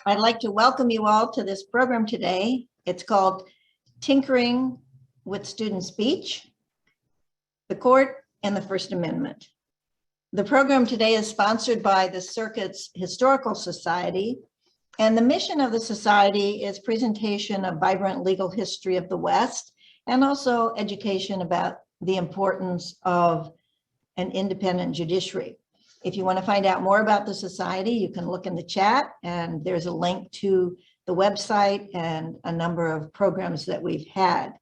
I'd like to welcome you all to this program today. It's called Tinkering with Student Speech, the Court, and the First Amendment. The program today is sponsored by the Circuit's Historical Society, and the mission of the Society is presentation of vibrant legal history of the West, and also education about the importance of an independent judiciary. If you want to find out more about the Society, you can look in the chat, and there's a link to the website and a number of programs that we've had.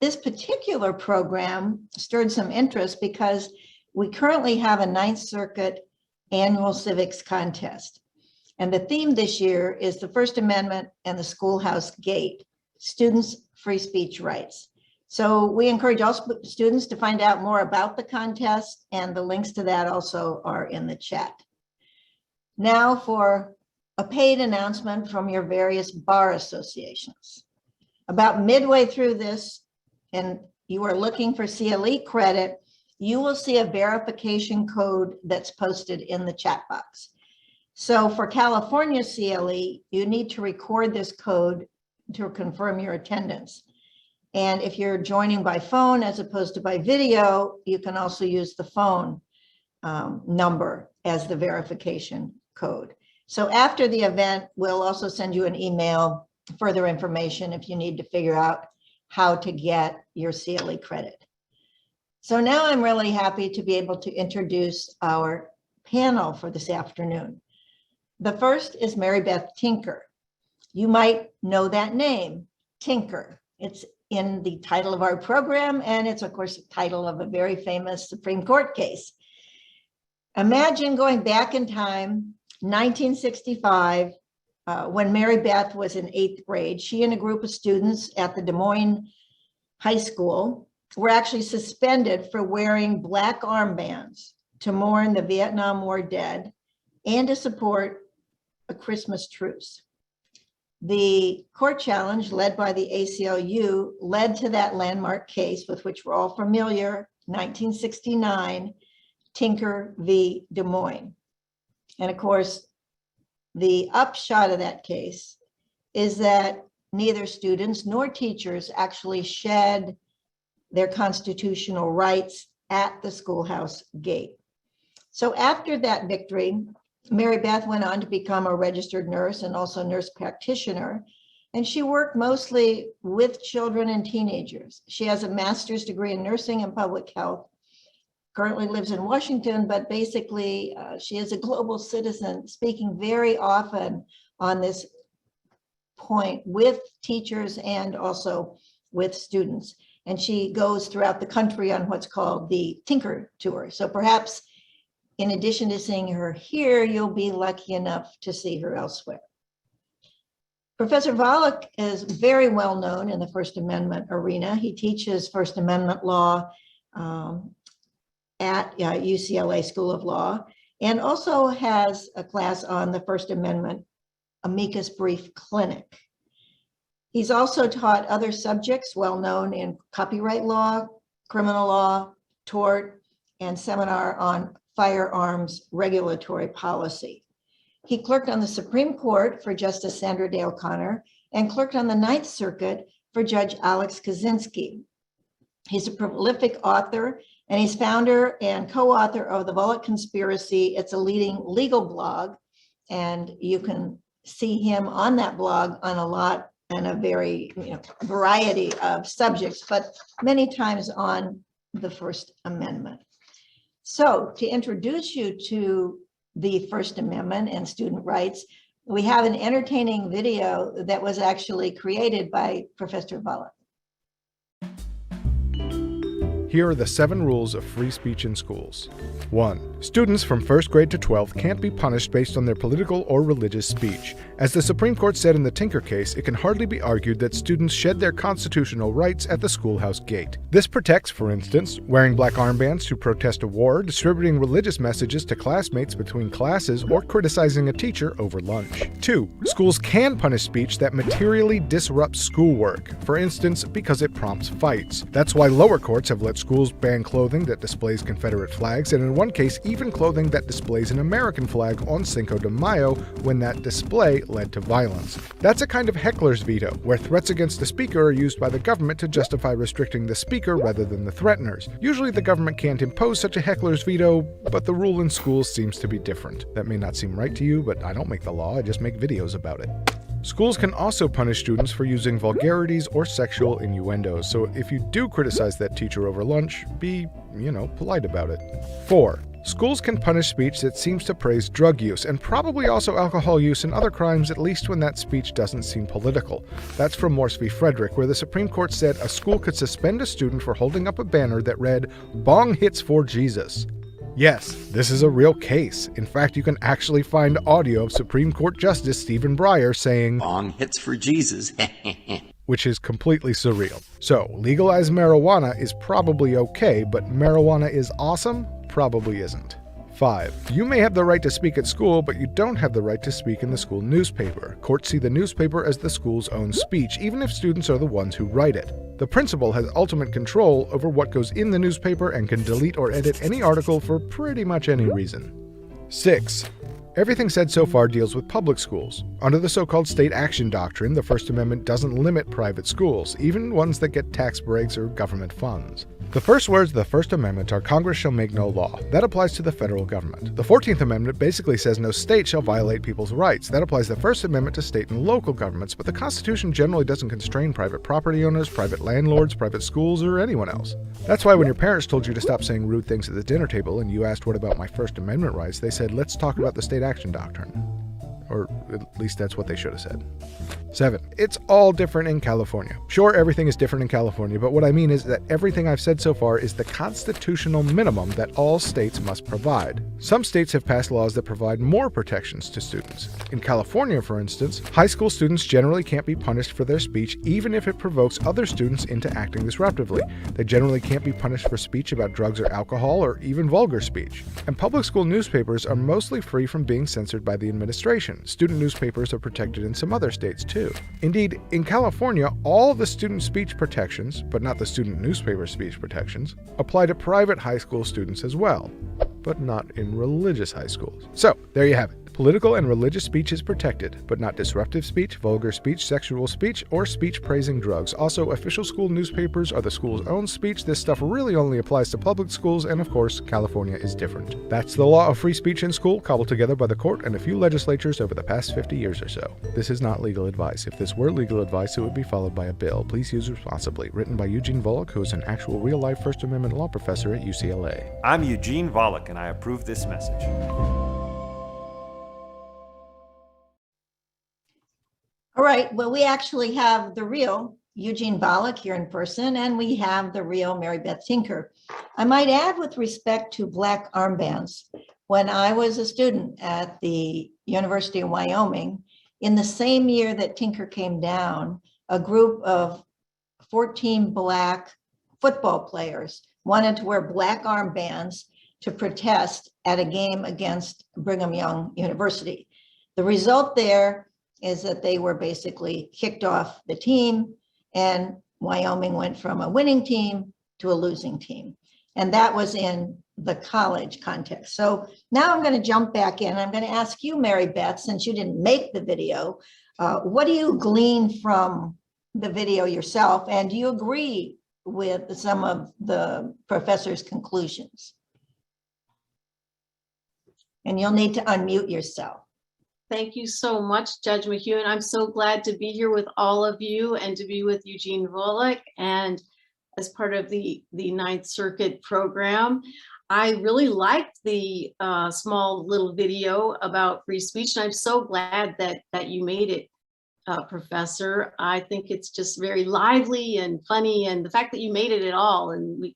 This particular program stirred some interest because we currently have a Ninth Circuit annual civics contest. And the theme this year is the First Amendment and the Schoolhouse Gate, students' free speech rights. So we encourage all students to find out more about the contest, and the links to that also are in the chat. Now for a paid announcement from your various bar associations. About midway through this, and you are looking for CLE credit, you will see a verification code that's posted in the chat box. So for California CLE, you need to record this code to confirm your attendance. And if you're joining by phone as opposed to by video, you can also use the phone number as the verification code. So after the event, we'll also send you an email, further information if you need to figure out how to get your CLE credit. So now I'm really happy to be able to introduce our panel for this afternoon. The first is Mary Beth Tinker. You might know that name, Tinker. It's in the title of our program, and it's of course the title of a very famous Supreme Court case. Imagine going back in time, 1965, when Mary Beth was in 8th grade. She and a group of students at the Des Moines High School were actually suspended for wearing black armbands to mourn the Vietnam War dead and to support a Christmas truce. The court challenge led by the ACLU led to that landmark case with which we're all familiar, 1969, Tinker v. Des Moines. And of course, the upshot of that case is that neither students nor teachers actually shed their constitutional rights at the schoolhouse gate. So after that victory, Mary Beth went on to become a registered nurse and also nurse practitioner, and she worked mostly with children and teenagers. She has a master's degree in nursing and public health, currently lives in Washington, but basically she is a global citizen, speaking very often on this point with teachers and also with students. And she goes throughout the country on what's called the Tinker Tour. So perhaps in addition to seeing her here, you'll be lucky enough to see her elsewhere. Professor Volokh is very well known in the First Amendment arena. He teaches First Amendment law at UCLA School of Law, and also has a class on the First Amendment amicus brief clinic. He's also taught other subjects well known in copyright law, criminal law, tort, and seminar on firearms regulatory policy. He clerked on the Supreme Court for Justice Sandra Day O'Connor and clerked on the Ninth Circuit for Judge Alex Kaczynski. He's a prolific author, and he's founder and co-author of The Volokh Conspiracy. It's a leading legal blog, and you can see him on that blog on a lot and a very variety of subjects, but many times on the First Amendment. So to introduce you to the First Amendment and student rights, we have an entertaining video that was actually created by Professor Volokh. Here are the 7 rules of free speech in schools. 1. Students from 1st grade to 12th can't be punished based on their political or religious speech. As the Supreme Court said in the Tinker case, it can hardly be argued that students shed their constitutional rights at the schoolhouse gate. This protects, for instance, wearing black armbands to protest a war, distributing religious messages to classmates between classes, or criticizing a teacher over lunch. 2. Schools can punish speech that materially disrupts schoolwork, for instance, because it prompts fights. That's why lower courts have let Schools ban clothing that displays Confederate flags, and in one case, even clothing that displays an American flag on Cinco de Mayo when that display led to violence. That's a kind of heckler's veto, where threats against the speaker are used by the government to justify restricting the speaker rather than the threateners. Usually the government can't impose such a heckler's veto, but the rule in schools seems to be different. That may not seem right to you, but I don't make the law, I just make videos about it. Schools can also punish students for using vulgarities or sexual innuendos, so if you do criticize that teacher over lunch, be, polite about it. 4. Schools can punish speech that seems to praise drug use, and probably also alcohol use and other crimes, at least when that speech doesn't seem political. That's from Morse v. Frederick, where the Supreme Court said a school could suspend a student for holding up a banner that read, "Bong hits for Jesus." Yes, this is a real case. In fact, you can actually find audio of Supreme Court Justice Stephen Breyer saying, "Bong hits for Jesus," which is completely surreal. So, legalize marijuana is probably okay, but marijuana is awesome? Probably isn't. 5. You may have the right to speak at school, but you don't have the right to speak in the school newspaper. Courts see the newspaper as the school's own speech, even if students are the ones who write it. The principal has ultimate control over what goes in the newspaper and can delete or edit any article for pretty much any reason. 6. Everything said so far deals with public schools. Under the so-called state action doctrine, the First Amendment doesn't limit private schools, even ones that get tax breaks or government funds. The first words of the First Amendment are "Congress shall make no law." That applies to the federal government. The 14th Amendment basically says no state shall violate people's rights. That applies the First Amendment to state and local governments, but the Constitution generally doesn't constrain private property owners, private landlords, private schools, or anyone else. That's why when your parents told you to stop saying rude things at the dinner table and you asked what about my First Amendment rights, they said, let's talk about the state action doctrine. Or at least that's what they should have said. 7. It's all different in California. Sure, everything is different in California, but what I mean is that everything I've said so far is the constitutional minimum that all states must provide. Some states have passed laws that provide more protections to students. In California, for instance, high school students generally can't be punished for their speech even if it provokes other students into acting disruptively. They generally can't be punished for speech about drugs or alcohol or even vulgar speech. And public school newspapers are mostly free from being censored by the administration. Student newspapers are protected in some other states too. Indeed, in California, all the student speech protections, but not the student newspaper speech protections, apply to private high school students as well, but not in religious high schools. So, there you have it. Political and religious speech is protected, but not disruptive speech, vulgar speech, sexual speech, or speech praising drugs. Also, official school newspapers are the school's own speech. This stuff really only applies to public schools, and of course, California is different. That's the law of free speech in school, cobbled together by the court and a few legislatures over the past 50 years or so. This is not legal advice. If this were legal advice, it would be followed by a bill. Please use responsibly. Written by Eugene Volokh, who is an actual real-life First Amendment law professor at UCLA. I'm Eugene Volokh, and I approve this message. All right, well, we actually have the real Eugene Volokh here in person, and we have the real Mary Beth Tinker. I might add, with respect to black armbands, when I was a student at the University of Wyoming, in the same year that Tinker came down, a group of 14 black football players wanted to wear black armbands to protest at a game against Brigham Young University. The result there is that they were basically kicked off the team, and Wyoming went from a winning team to a losing team. And that was in the college context. So now I'm going to jump back in. I'm going to ask you, Mary Beth, since you didn't make the video, what do you glean from the video yourself? And do you agree with some of the professor's conclusions? And you'll need to unmute yourself. Thank you so much, Judge McKeown. I'm so glad to be here with all of you and to be with Eugene Volokh and as part of the Ninth Circuit program. I really liked the small little video about free speech, and I'm so glad that you made it, Professor. I think it's just very lively and funny, and the fact that you made it at all and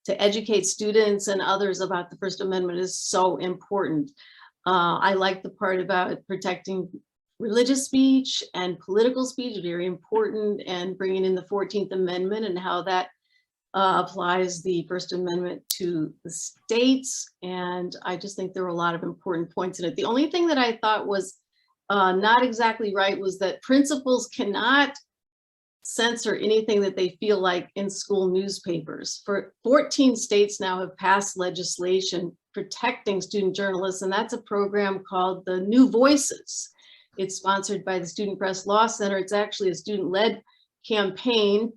to educate students and others about the First Amendment is so important. I like the part about protecting religious speech and political speech, very important, and bringing in the 14th Amendment and how that applies the First Amendment to the states. And I just think there were a lot of important points in it. The only thing that I thought was not exactly right was that principals cannot censor anything that they feel like in school newspapers. For 14 states now have passed legislation protecting student journalists, and that's a program called the New Voices. It's sponsored by the Student Press Law Center. It's actually a student-led campaign.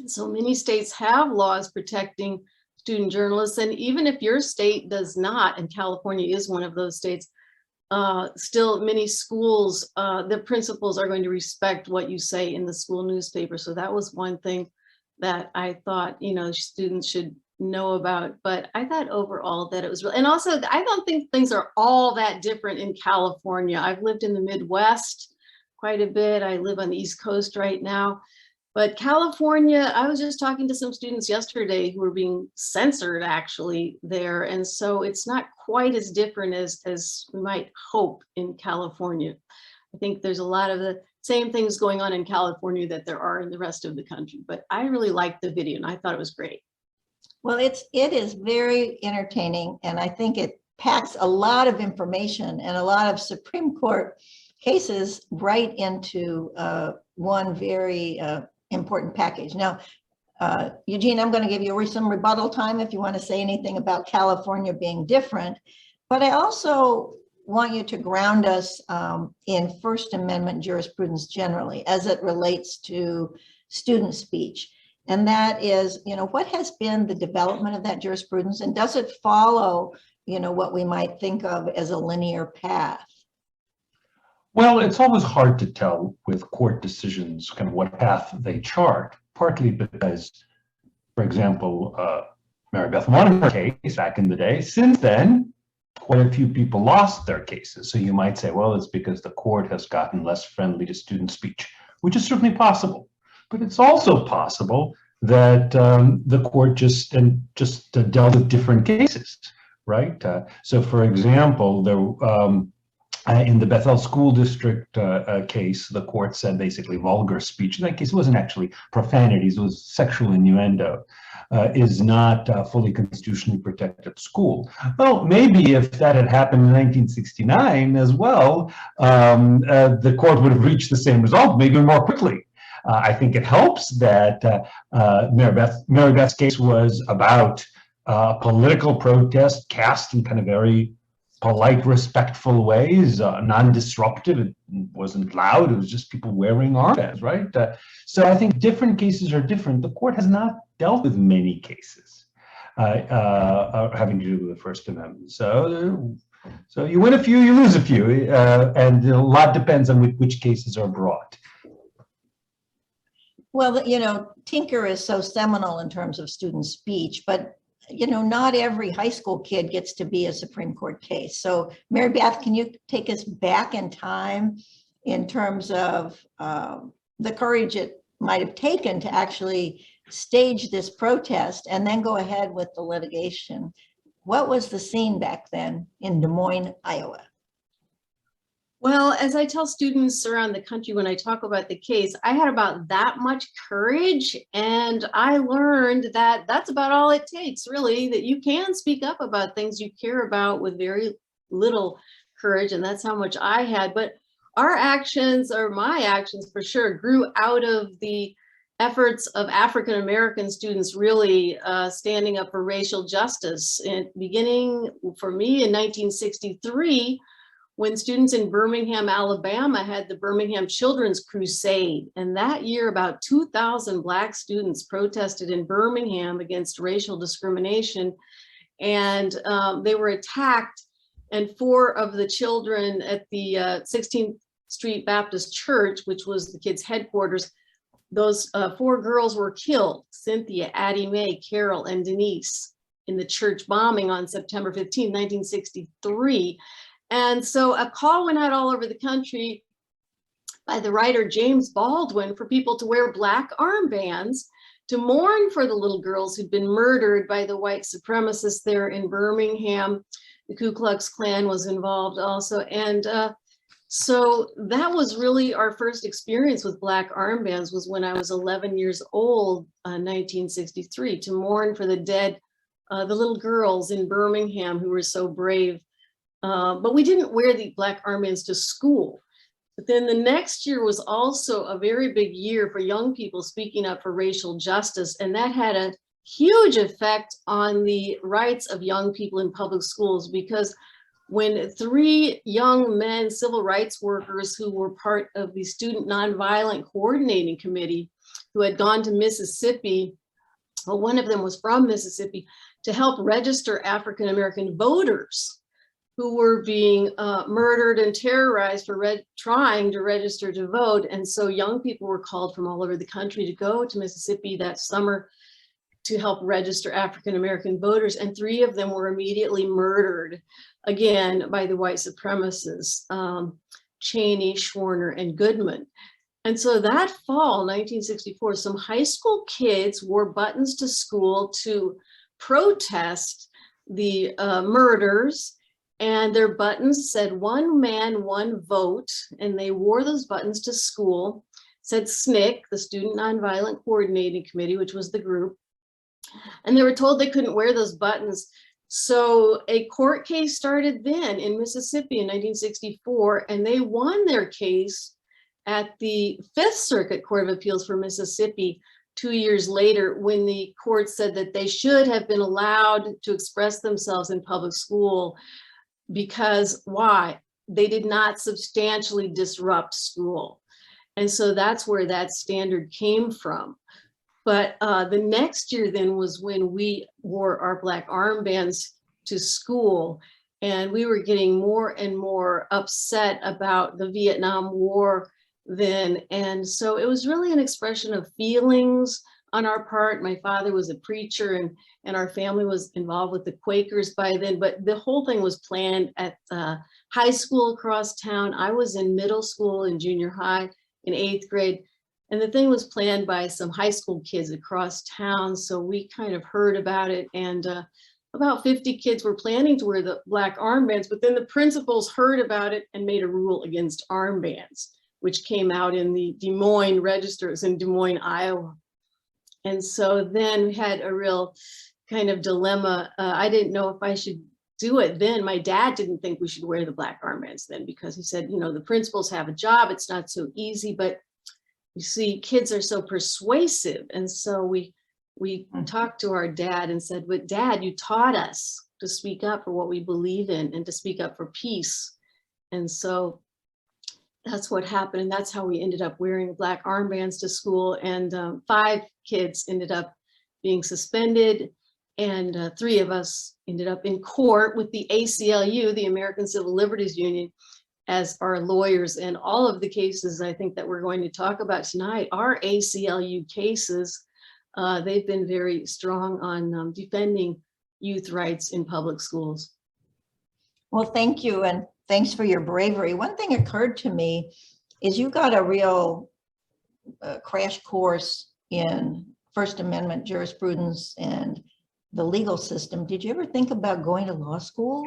So many states have laws protecting student journalists, and even if your state does not, and California is one of those states, still many schools, the principals are going to respect what you say in the school newspaper. So that was one thing that I thought, students should know about. But I thought overall that it was real. And also, I don't think things are all that different in California. I've lived in the Midwest quite a bit. I live on the East Coast right now. But California, I was just talking to some students yesterday who were being censored actually there. And so it's not quite as different as we might hope in California. I think there's a lot of the same things going on in California that there are in the rest of the country. But I really liked the video and I thought it was great. Well, it is very entertaining, and I think it packs a lot of information and a lot of Supreme Court cases right into one very important package. Now, Eugene, I'm going to give you some rebuttal time if you want to say anything about California being different, but I also want you to ground us in First Amendment jurisprudence generally as it relates to student speech. And that is, what has been the development of that jurisprudence, and does it follow, what we might think of as a linear path? Well, it's always hard to tell with court decisions kind of what path they chart, partly because, for example, Mary Beth won her case back in the day. Since then, quite a few people lost their cases. So you might say, well, it's because the court has gotten less friendly to student speech, which is certainly possible. But it's also possible that the court just dealt with different cases, right? So, for example, in the Bethel School District case, the court said basically vulgar speech. In that case, it wasn't actually profanities; it was sexual innuendo. Is not fully constitutionally protected at school. Well, maybe if that had happened in 1969 as well, the court would have reached the same result, maybe more quickly. I think it helps that Mary Beth's case was about political protest cast in kind of very polite, respectful ways, non-disruptive. It wasn't loud. It was just people wearing armbands, right? So I think different cases are different. The court has not dealt with many cases having to do with the First Amendment. So you win a few, you lose a few, and a lot depends on which cases are brought. Well, Tinker is so seminal in terms of student speech, but not every high school kid gets to be a Supreme Court case. So Mary Beth, can you take us back in time in terms of the courage it might have taken to actually stage this protest and then go ahead with the litigation? What was the scene back then in Des Moines, Iowa? Well, as I tell students around the country when I talk about the case, I had about that much courage, and I learned that that's about all it takes, really, that you can speak up about things you care about with very little courage, and that's how much I had. But our actions, or my actions for sure, grew out of the efforts of African American students really standing up for racial justice. And beginning for me in 1963, when students in Birmingham, Alabama had the Birmingham Children's Crusade. And that year, about 2,000 Black students protested in Birmingham against racial discrimination. And they were attacked, and 4 of the children at the 16th Street Baptist Church, which was the kids' headquarters, those 4 girls were killed: Cynthia, Addie Mae, Carol, and Denise, in the church bombing on September 15, 1963. And so a call went out all over the country by the writer James Baldwin for people to wear Black armbands to mourn for the little girls who'd been murdered by the white supremacists there in Birmingham. The Ku Klux Klan was involved also. And so that was really our first experience with Black armbands, was when I was 11 years old, 1963, to mourn for the dead, the little girls in Birmingham who were so brave. But we didn't wear the Black armbands to school. But then the next year was also a very big year for young people speaking up for racial justice. And that had a huge effect on the rights of young people in public schools, because when 3 young men, civil rights workers who were part of the Student Nonviolent Coordinating Committee, who had gone to Mississippi, well, one of them was from Mississippi, to help register African-American voters who were being murdered and terrorized for trying to register to vote. And so young people were called from all over the country to go to Mississippi that summer to help register African-American voters. And 3 of them were immediately murdered, again, by the white supremacists, Cheney, Schwerner, and Goodman. And so that fall, 1964, some high school kids wore buttons to school to protest the murders. And their buttons said, "One man, one vote." And they wore those buttons to school, said SNCC, the Student Nonviolent Coordinating Committee, which was the group. And they were told they couldn't wear those buttons. So a court case started then in Mississippi in 1964, and they won their case at the 5th Circuit Court of Appeals for Mississippi 2 years later, when the court said that they should have been allowed to express themselves in public school. Because why? They did not substantially disrupt school. And so that's where that standard came from. But the next year then was when we wore our black armbands to school, and we were getting more and more upset about the Vietnam War then. And so it was really an expression of feelings on our part. My father was a preacher, and our family was involved with the Quakers by then, but the whole thing was planned at the high school across town. I was in middle school and junior high in 8th grade, and the thing was planned by some high school kids across town. So we kind of heard about it, and about 50 kids were planning to wear the black armbands, but then the principals heard about it and made a rule against armbands, which came out in the Des Moines registers in Des Moines, Iowa. And so then we had a real kind of dilemma. I didn't know if I should do it then. My dad didn't think we should wear the black armbands then, because he said, you know, the principals have a job. It's not so easy, but you see, kids are so persuasive. And so we talked to our dad and said, but Dad, you taught us to speak up for what we believe in and to speak up for peace. And so that's what happened. And that's how we ended up wearing black armbands to school. And 5 kids ended up being suspended. And 3 of us ended up in court with the ACLU, the American Civil Liberties Union, as our lawyers. And all of the cases I think that we're going to talk about tonight are ACLU cases. They've been very strong on defending youth rights in public schools. Well, thank you. And thanks for your bravery. One thing occurred to me is you got a real crash course in First Amendment jurisprudence and the legal system. Did you ever think about going to law school?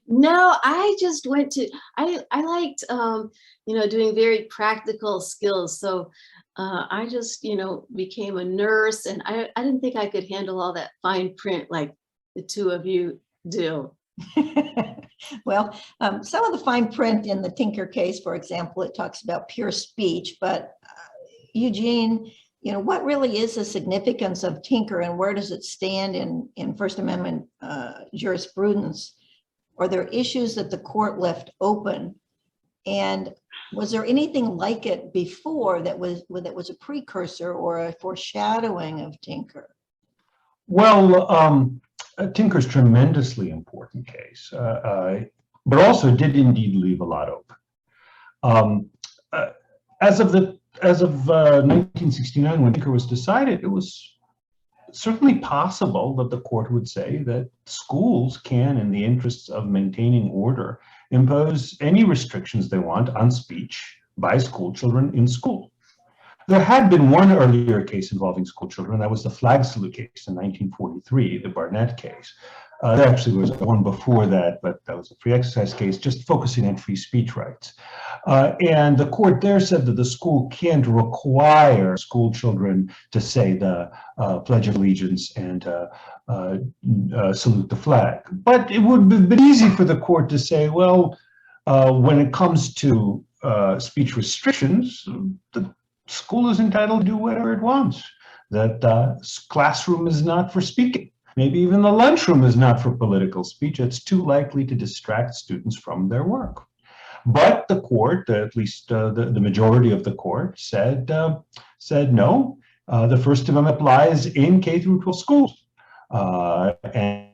No, I just went to, I liked, you know, doing very practical skills. So I just, you know, became a nurse, and I didn't think I could handle all that fine print like the 2 of you do. Well, some of the fine print in the Tinker case, for example, it talks about pure speech, but Eugene, you know, what really is the significance of Tinker, and where does it stand in First Amendment jurisprudence? Are there issues that the court left open? And was there anything like it before that was a precursor or a foreshadowing of Tinker? Well, Tinker's a tremendously important case, but also did indeed leave a lot open. As of 1969, when Tinker was decided, it was certainly possible that the court would say that schools can, in the interests of maintaining order, impose any restrictions they want on speech by school children in school. There had been one earlier case involving school children. That was the flag salute case in 1943, the Barnett case. There actually was one before that, but that was a free exercise case, just focusing on free speech rights. And the court there said that the school can't require school children to say the Pledge of Allegiance and salute the flag. But it would have been easy for the court to say, well, When it comes to speech restrictions, the school is entitled to do whatever it wants. That classroom is not for speaking. Maybe even the lunchroom is not for political speech. It's too likely to distract students from their work. But the court, at least the majority of the court, said no. The First Amendment applies in K through 12 schools, and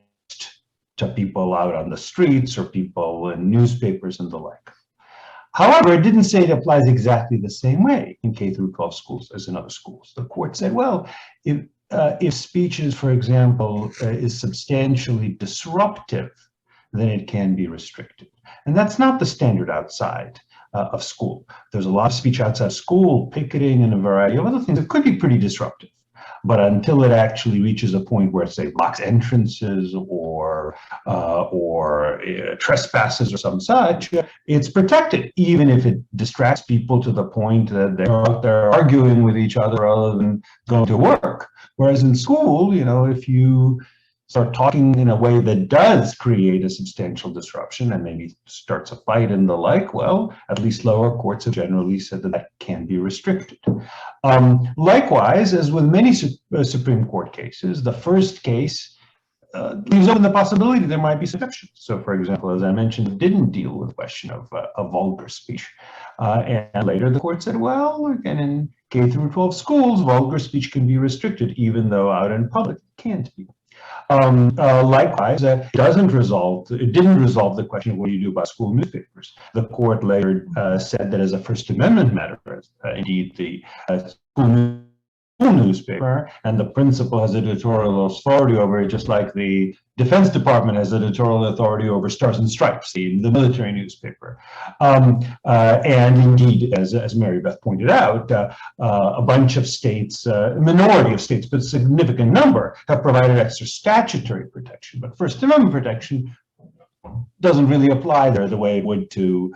to people out on the streets or people in newspapers and the like. However, it didn't say it applies exactly the same way in K through 12 schools as in other schools. The court said, well, if speech is, for example, is substantially disruptive, then it can be restricted. And that's not the standard outside of school. There's a lot of speech outside school, picketing and a variety of other things that could be pretty disruptive. But until it actually reaches a point where, say, blocks entrances or trespasses or some such, it's protected, even if it distracts people to the point that they're out there arguing with each other rather than going to work. Whereas in school, you know, if you start talking in a way that does create a substantial disruption and maybe starts a fight and the like, well, at least lower courts have generally said that that can be restricted. Likewise, as with many Supreme Court cases, the first case leaves open the possibility there might be exceptions. So, for example, as I mentioned, it didn't deal with the question of vulgar speech. And later the court said, well, again, in K through 12 schools, vulgar speech can be restricted, even though out in public it can't be. Likewise, it didn't resolve the question of what do you do about school newspapers. The court later said that as a First Amendment matter, indeed the school newspaper and the principal has editorial authority over it, just like the Defense Department has editorial authority over Stars and Stripes, the military newspaper. And indeed, as Mary Beth pointed out, a bunch of states, a minority of states, but a significant number, have provided extra statutory protection. But First Amendment protection doesn't really apply there the way it would to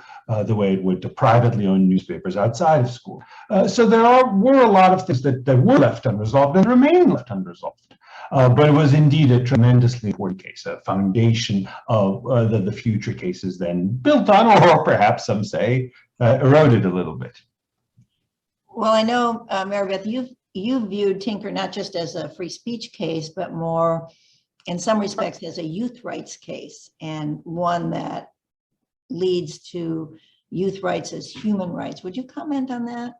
privately owned newspapers outside of school. So there were a lot of things that were left unresolved and remain left unresolved. But it was indeed a tremendously important case, a foundation of the future cases then built on, or perhaps some say eroded a little bit. Well, I know, Mary Beth, you viewed Tinker not just as a free speech case, but more in some respects as a youth rights case, and one that leads to youth rights as human rights. Would you comment on that?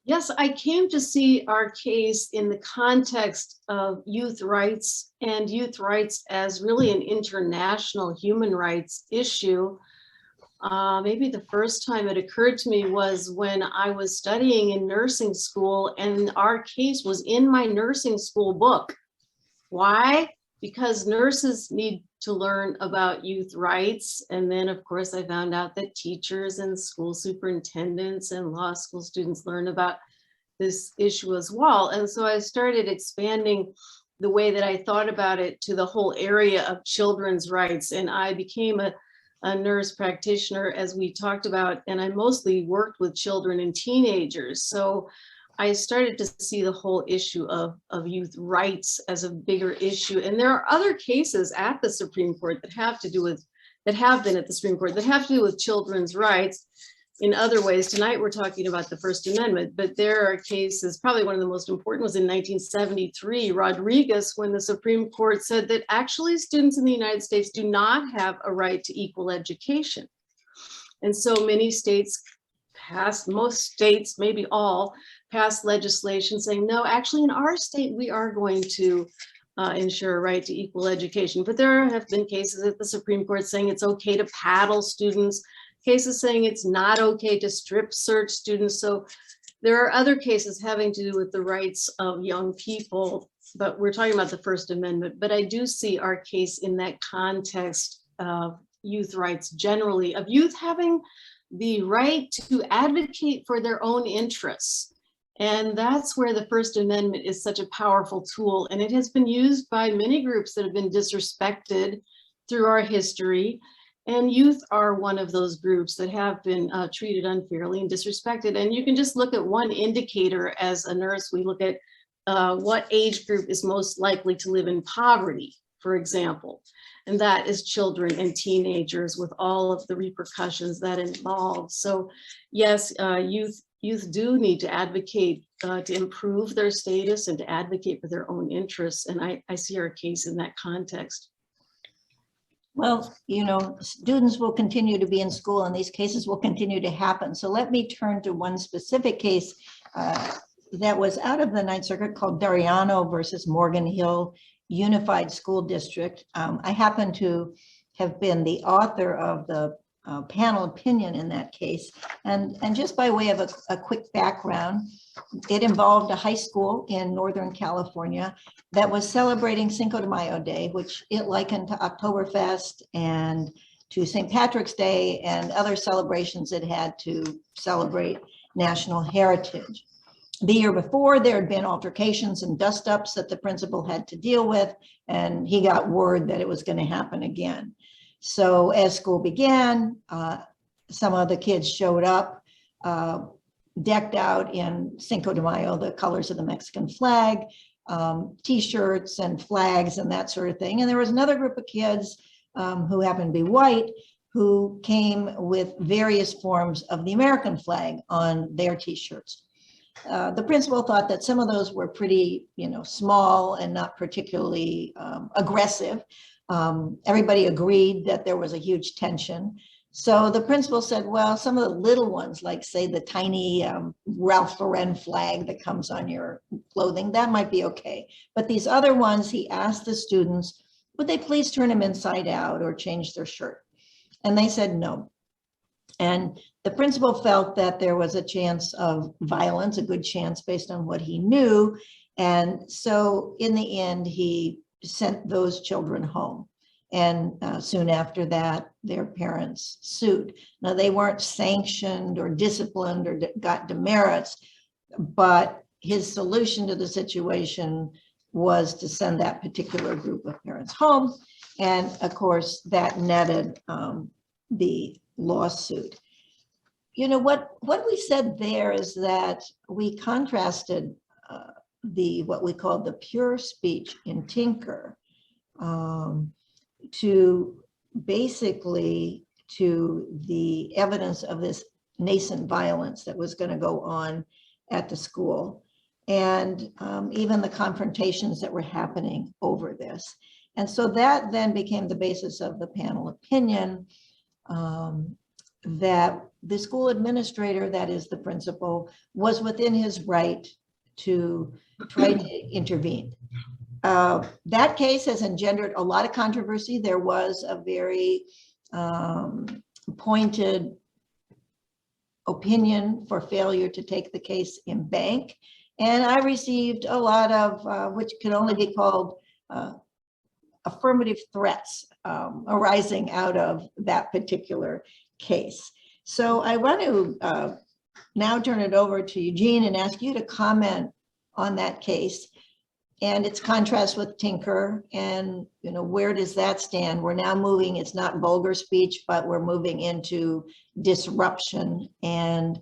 Yes, I came to see our case in the context of youth rights and youth rights as really an international human rights issue. Maybe the first time it occurred to me was when I was studying in nursing school, and our case was in my nursing school book. Why? Because nurses need to learn about youth rights. And then, of course, I found out that teachers and school superintendents and law school students learn about this issue as well. And so I started expanding the way that I thought about it to the whole area of children's rights. And I became a nurse practitioner, as we talked about, and I mostly worked with children and teenagers. So I started to see the whole issue of youth rights as a bigger issue. And there are other cases at the Supreme Court that have to do with, that have been at the Supreme Court, that have to do with children's rights in other ways. Tonight, we're talking about the First Amendment, but there are cases, probably one of the most important was in 1973, Rodriguez, when the Supreme Court said that actually students in the United States do not have a right to equal education. And so many states passed, most states, maybe all, passed legislation saying, no, actually in our state, we are going to ensure a right to equal education. But there have been cases at the Supreme Court saying it's okay to paddle students, cases saying it's not okay to strip search students. So there are other cases having to do with the rights of young people, but we're talking about the First Amendment. But I do see our case in that context of youth rights generally, of youth having the right to advocate for their own interests. And that's where the First Amendment is such a powerful tool. And it has been used by many groups that have been disrespected through our history. And youth are one of those groups that have been treated unfairly and disrespected. And you can just look at one indicator as a nurse. We look at what age group is most likely to live in poverty. for example. And that is children and teenagers with all of the repercussions that involves. So yes, youth do need to advocate to improve their status and to advocate for their own interests. And I see our case in that context. Well, you know, students will continue to be in school and these cases will continue to happen. So let me turn to one specific case that was out of the Ninth Circuit called Dariano versus Morgan Hill Unified School District. I happen to have been the author of the panel opinion in that case. And just by way of a quick background, it involved a high school in Northern California that was celebrating Cinco de Mayo Day, which it likened to Oktoberfest and to St. Patrick's Day and other celebrations it had to celebrate national heritage. The year before, there had been altercations and dust-ups that the principal had to deal with, and he got word that it was going to happen again. So as school began, some of the kids showed up decked out in Cinco de Mayo, the colors of the Mexican flag, t-shirts and flags and that sort of thing. And there was another group of kids who happened to be white who came with various forms of the American flag on their t-shirts. The principal thought that some of those were pretty, small and not particularly aggressive. Everybody agreed that there was a huge tension. So the principal said, well, some of the little ones, like say the tiny Ralph Lauren flag that comes on your clothing, that might be okay. But these other ones, he asked the students, would they please turn them inside out or change their shirt? And they said no. And the principal felt that there was a chance of violence, a good chance based on what he knew. And so in the end, he sent those children home. And soon after that, their parents sued. Now, they weren't sanctioned or disciplined or got demerits, but his solution to the situation was to send that particular group of parents home. And of course, that netted the lawsuit. What we said there is that we contrasted what we call the pure speech in Tinker to basically to the evidence of this nascent violence that was going to go on at the school, and even the confrontations that were happening over this. And so that then became the basis of the panel opinion that the school administrator, that is the principal, was within his right to try to intervene. That case has engendered a lot of controversy. There was a very pointed opinion for failure to take the case in bank. And I received a lot of which can only be called affirmative threats arising out of that particular case. So I want to now turn it over to Eugene and ask you to comment on that case and its contrast with Tinker, and where does that stand? We're now moving, it's not vulgar speech, but we're moving into disruption and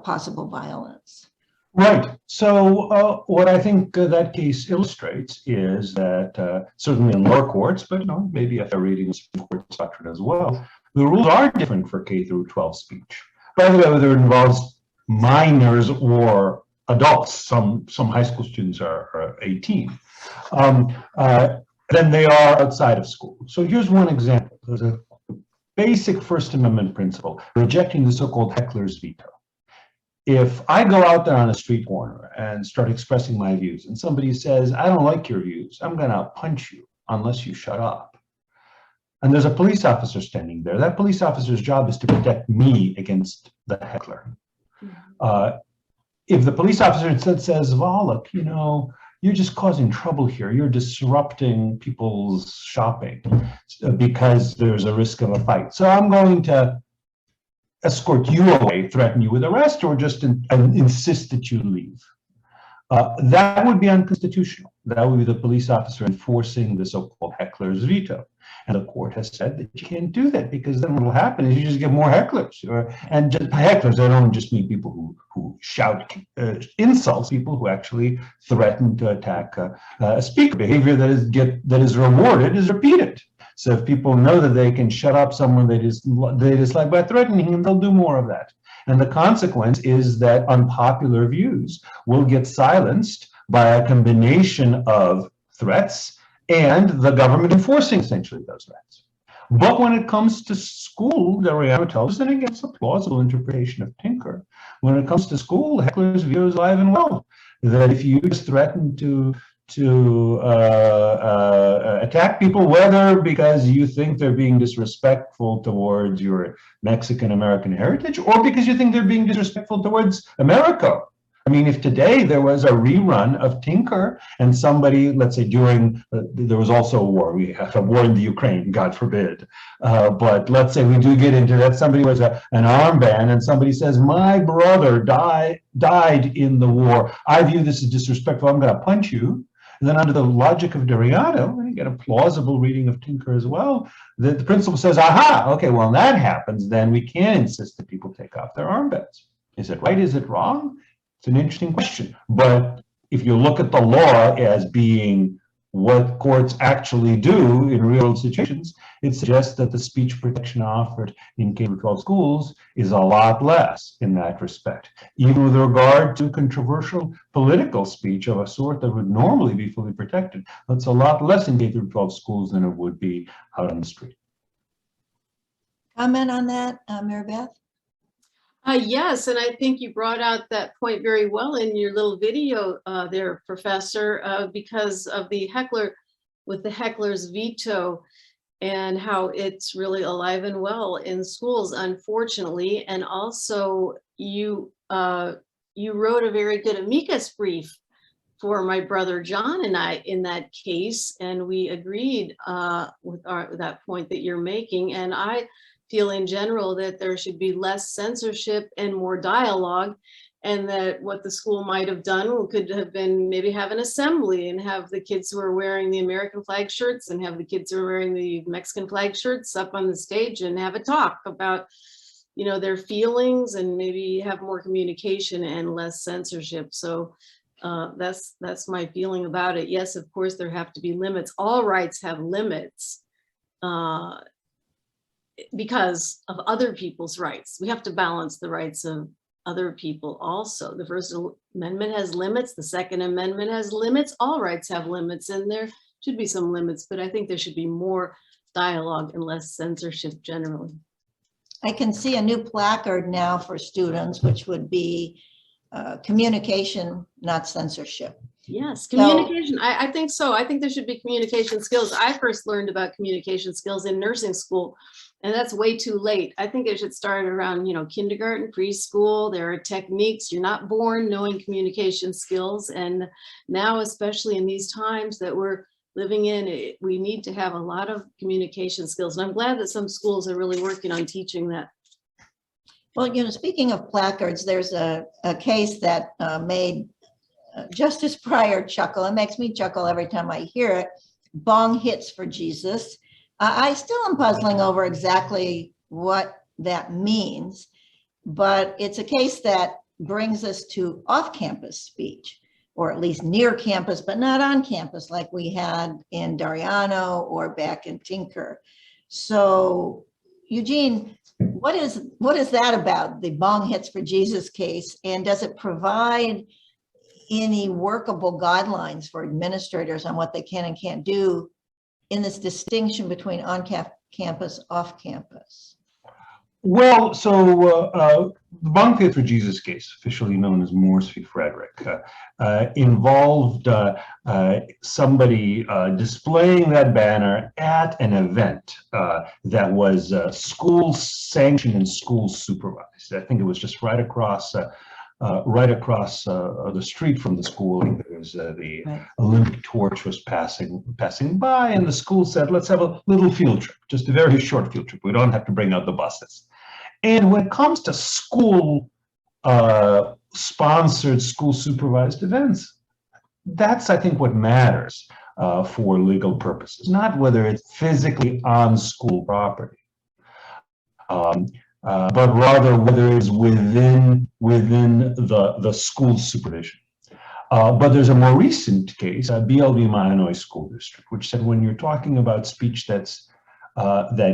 possible violence. Right. So what I think that case illustrates is that certainly in lower courts, but maybe if they're reading the Supreme Court's doctrine as well, the rules are different for K through 12 speech. By the way, whether it involves minors or adults, some high school students are 18, than they are outside of school. So here's one example. There's a basic First Amendment principle, rejecting the so-called heckler's veto. If I go out there on a street corner and start expressing my views and somebody says, I don't like your views, I'm gonna punch you unless you shut up. And there's a police officer standing there. That police officer's job is to protect me against the heckler. If the police officer instead says, Volokh, you're just causing trouble here. You're disrupting people's shopping because there's a risk of a fight. So I'm going to escort you away, threaten you with arrest, or just insist that you leave. That would be unconstitutional. That would be the police officer enforcing the so-called heckler's veto. And the court has said that you can't do that, because then what will happen is you just get more hecklers. And just, hecklers, I don't just mean people who shout insults, people who actually threaten to attack a speaker. Behavior that is rewarded is repeated. So if people know that they can shut up someone they dislike by threatening him, they'll do more of that. And the consequence is that unpopular views will get silenced by a combination of threats and the government enforcing essentially those threats. But when it comes to school, Dariano tells us, and again, it's a plausible interpretation of Tinker, when it comes to school, hecklers' view is alive and well, that if you just threaten to attack people, whether because you think they're being disrespectful towards your Mexican-American heritage, or because you think they're being disrespectful towards America. I mean, if today there was a rerun of Tinker and somebody, let's say during, there was also a war, we have a war in the Ukraine, God forbid. But let's say we do get into that, somebody wears an armband and somebody says, my brother died in the war. I view this as disrespectful, I'm gonna punch you. And then under the logic of Dariano, and you get a plausible reading of Tinker as well, the principal says, aha, okay, well, when that happens, then we can insist that people take off their armbands. Is it right? Is it wrong? It's an interesting question. But if you look at the law as being what courts actually do in real situations, it suggests that the speech protection offered in K-12 schools is a lot less in that respect, even with regard to controversial political speech of a sort that would normally be fully protected. That's a lot less in K-12 schools than it would be out on the street. Comment on that, Mary Beth? Yes, and I think you brought out that point very well in your little video there, Professor, because of the heckler with the heckler's veto and how it's really alive and well in schools, unfortunately. And also you wrote a very good amicus brief for my brother John and I in that case, and we agreed with that point that you're making. And I feel in general that there should be less censorship and more dialogue, and that what the school might have done could have been maybe have an assembly and have the kids who are wearing the American flag shirts and have the kids who are wearing the Mexican flag shirts up on the stage and have a talk about, you know, their feelings, and maybe have more communication and less censorship. So that's my feeling about it. Yes, of course, there have to be limits. All rights have limits. Because of other people's rights. We have to balance the rights of other people also. The First Amendment has limits, the Second Amendment has limits, all rights have limits, and there should be some limits, but I think there should be more dialogue and less censorship generally. I can see a new placard now for students, which would be communication, not censorship. Yes, communication. I think so. I think there should be communication skills. I first learned about communication skills in nursing school, and that's way too late. I think it should start around, you know, kindergarten, preschool. There are techniques. You're not born knowing communication skills. And now, especially in these times that we're living in, we need to have a lot of communication skills. And I'm glad that some schools are really working on teaching that. Well, you know, speaking of placards, there's a case that made Justice Breyer chuckle. It makes me chuckle every time I hear it. Bong hits for Jesus. I still am puzzling over exactly what that means, but it's a case that brings us to off-campus speech, or at least near campus, but not on campus like we had in Dariano or back in Tinker. So, Eugene, what is that about, the Bong hits for Jesus case, and does it provide any workable guidelines for administrators on what they can and can't do in this distinction between on-campus, off-campus? Well, so the Bong hits for Jesus case, officially known as Morse v. Frederick, involved somebody displaying that banner at an event that was school sanctioned and school supervised. I think it was just right across the street from the school. There was the Right. Olympic torch was passing by, and the school said, let's have a little field trip, just a very short field trip. We don't have to bring out the buses. And when it comes to school sponsored, school supervised events, that's, I think, what matters. for legal purposes, not whether it's physically on school property, but rather whether it's within the school supervision. But there's a more recent case, BLB Mahanoy School District, which said when you're talking about speech that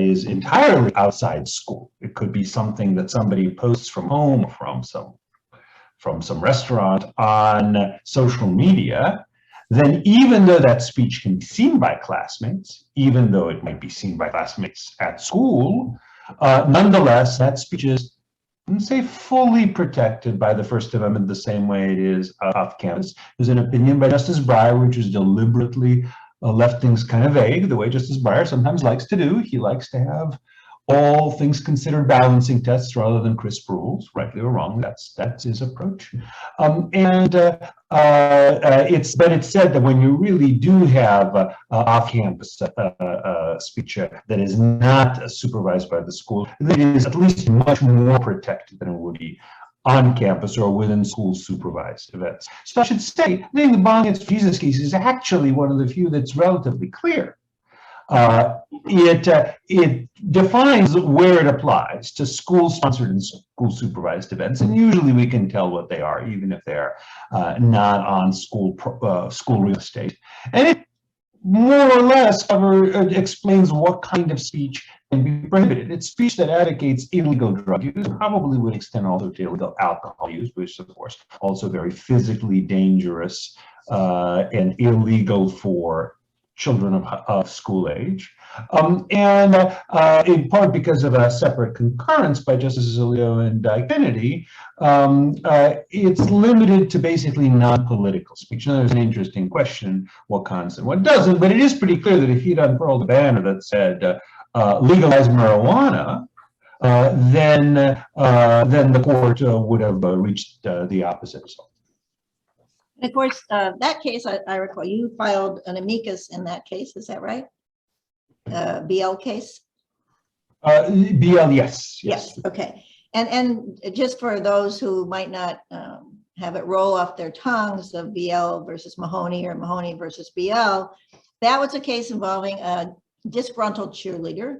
is entirely outside school, it could be something that somebody posts from home, from some restaurant on social media, then even though that speech can be seen by classmates, even though it might be seen by classmates at school, nonetheless, that speech is, let's say, fully protected by the First Amendment the same way it is off campus. There's an opinion by Justice Breyer, which is deliberately left things kind of vague, the way Justice Breyer sometimes likes to do. He likes to have all things considered balancing tests rather than crisp rules, rightly or wrong. That's his approach. It's said that when you really do have off-campus speech that is not supervised by the school, it is at least much more protected than it would be on campus or within school supervised events. So I should say, I think the Bond against Jesus case is actually one of the few that's relatively clear. It defines where it applies to school-sponsored and school-supervised events, and usually we can tell what they are, even if they're not on school real estate. And it more or less explains what kind of speech can be prohibited. It's speech that advocates illegal drug use, probably would extend also to illegal alcohol use, which is, of course, also very physically dangerous and illegal for children of school age, and in part because of a separate concurrence by Justices Alito and Kennedy, it's limited to basically non-political speech. Now, there's an interesting question, what counts and what doesn't, but it is pretty clear that if he'd unfurled a banner that said legalize marijuana, then the court would have reached the opposite result. And of course, that case, I recall you filed an amicus in that case. Is that right? BL case? BL, yes. Okay. And just for those who might not have it roll off their tongues, the BL versus Mahoney or Mahoney versus BL, that was a case involving a disgruntled cheerleader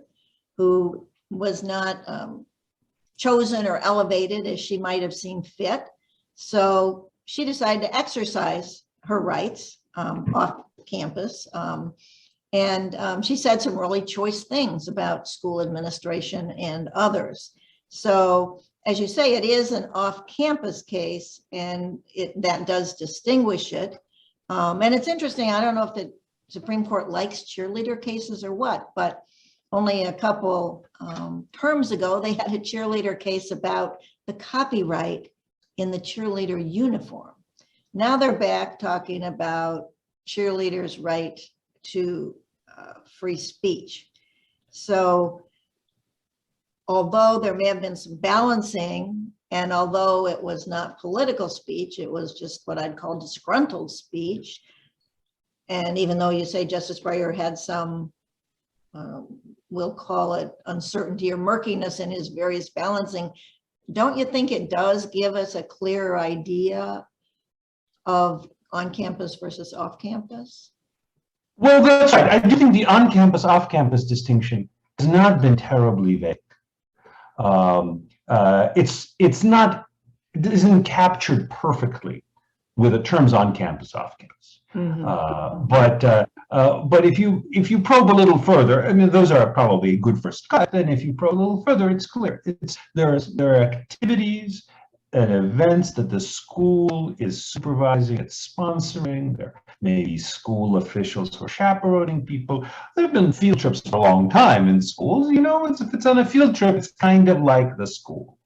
who was not chosen or elevated as she might have seen fit. So she decided to exercise her rights off campus. And she said some really choice things about school administration and others. So as you say, it is an off-campus case, and that does distinguish it. And it's interesting, I don't know if the Supreme Court likes cheerleader cases or what, but only a couple terms ago, they had a cheerleader case about the copyright in the cheerleader uniform. Now they're back talking about cheerleaders' right to free speech. So although there may have been some balancing, and although it was not political speech, it was just what I'd call disgruntled speech. And even though you say Justice Breyer had some, we'll call it uncertainty or murkiness in his various balancing, don't you think it does give us a clearer idea of on-campus versus off-campus? Well, that's right. I do think the on-campus, off-campus distinction has not been terribly vague. It isn't captured perfectly with the terms on-campus, off-campus. Mm-hmm. But if you probe a little further, I mean, those are probably a good first cut. And if you probe a little further, it's clear. There are activities and events that the school is supervising, it's sponsoring. There may be school officials who are chaperoning people. There have been field trips for a long time in schools. You know, if it's on a field trip, it's kind of like the school.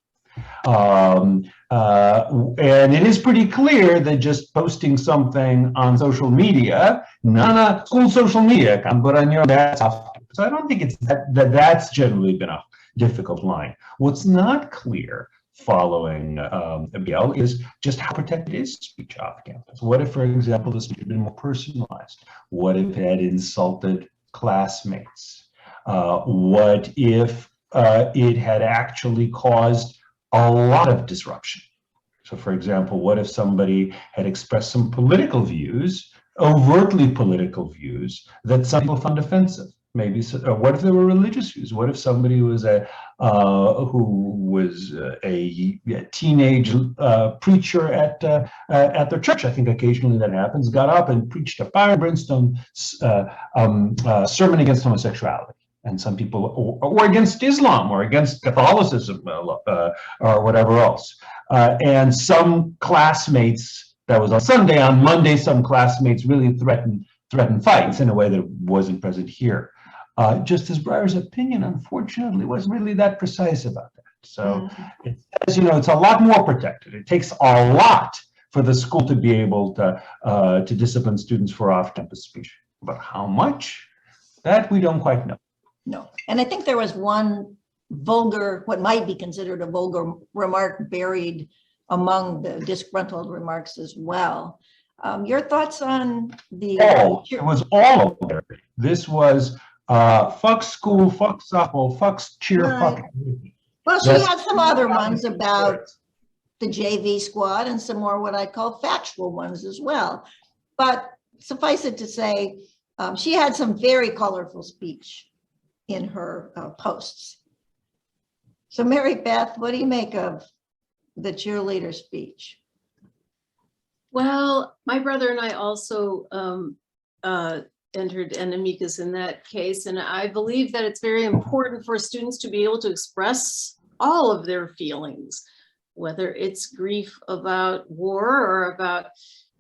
And it is pretty clear that just posting something on social media, not on a school social media account, but on your, that's off. So I don't think it's that's generally been a difficult line. What's not clear following BL is just how protected is speech off campus. What if, for example, the speech had been more personalized? What if it had insulted classmates? What if it had actually caused a lot of disruption? So, for example, what if somebody had expressed some political views overtly political views that some people found offensive. Maybe what if there were religious views? What if somebody was a teenage preacher at their church? I think occasionally that happens. Got up and preached a fire and brimstone sermon against homosexuality, and some people, or against Islam, or against Catholicism, or whatever else. And some classmates, that was on Sunday. On Monday, some classmates really threatened fights in a way that wasn't present here. Justice Breyer's opinion, unfortunately, wasn't really that precise about that. So, it's a lot more protected. It takes a lot for the school to be able to discipline students for off-campus speech. But how much? That we don't quite know. No, and I think there was one vulgar, what might be considered a vulgar remark buried among the disgruntled remarks as well. Your thoughts on the... It was all of it. This was fuck school, fuck softball, fuck cheer, right. fuck. Well, she had some other ones about the JV squad and some more what I call factual ones as well. But suffice it to say, she had some very colorful speech in her posts. So Mary Beth, what do you make of the cheerleader speech? Well, my brother and I also entered an amicus in that case, and I believe that it's very important for students to be able to express all of their feelings, whether it's grief about war or about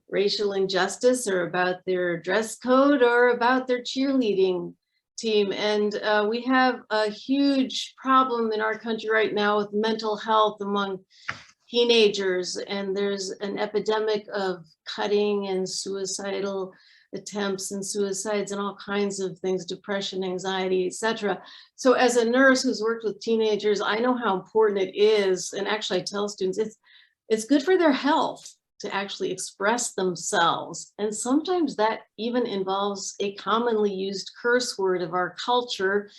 racial injustice or about their dress code or about their cheerleading team. And we have a huge problem in our country right now with mental health among teenagers, and there's an epidemic of cutting and suicidal attempts and suicides and all kinds of things, depression, anxiety, etc. So as a nurse who's worked with teenagers, I know how important it is, and actually I tell students it's good for their health to actually express themselves. And sometimes that even involves a commonly used curse word of our culture,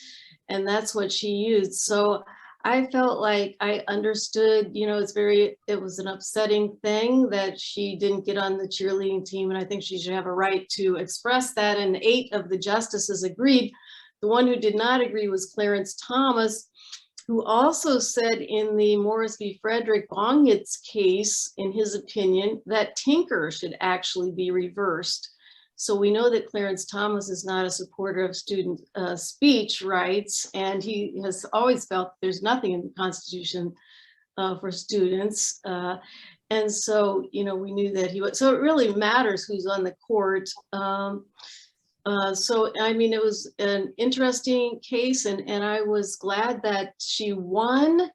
and that's what she used. So I felt like I understood, it was an upsetting thing that she didn't get on the cheerleading team, and I think she should have a right to express that. And 8 of the justices agreed. The one who did not agree was Clarence Thomas, who also said in the Morris v. Frederick Bongitz case, in his opinion, that Tinker should actually be reversed. So we know that Clarence Thomas is not a supporter of student speech rights, and he has always felt there's nothing in the Constitution for students. And so, we knew that he would. So it really matters who's on the court. So, I mean, it was an interesting case, and I was glad that she won.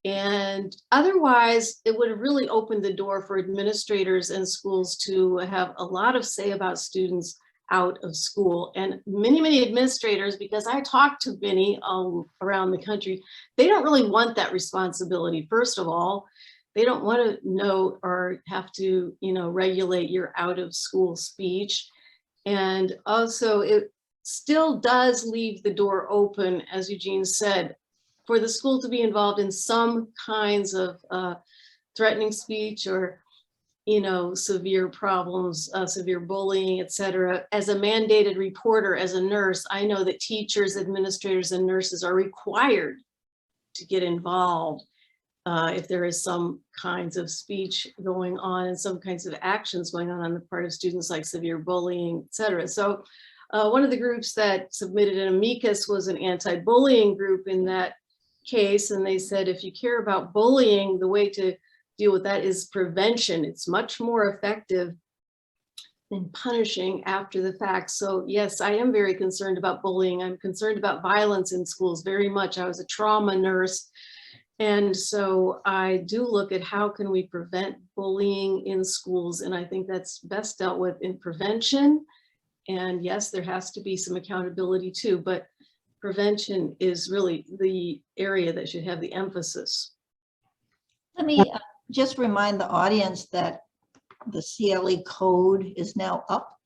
And otherwise, it would have really opened the door for administrators and schools to have a lot of say about students out of school. And many, many administrators, because I talked to many all around the country, they don't really want that responsibility. First of all, they don't want to know or have to, regulate your out of school speech. And also, it still does leave the door open, as Eugene said, for the school to be involved in some kinds of threatening speech or, severe problems, severe bullying, etc. As a mandated reporter, as a nurse, I know that teachers, administrators, and nurses are required to get involved if there is some kinds of speech going on and some kinds of actions going on the part of students, like severe bullying, etc. So one of the groups that submitted an amicus was an anti-bullying group in that case, and they said if you care about bullying, the way to deal with that is prevention. It's much more effective than punishing after the fact. So yes, I am very concerned about bullying. I'm concerned about violence in schools very much. I was a trauma nurse, and so I do look at how can we prevent bullying in schools, and I think that's best dealt with in prevention. And yes, there has to be some accountability too, but prevention is really the area that should have the emphasis. Let me just remind the audience that the CLE code is now up,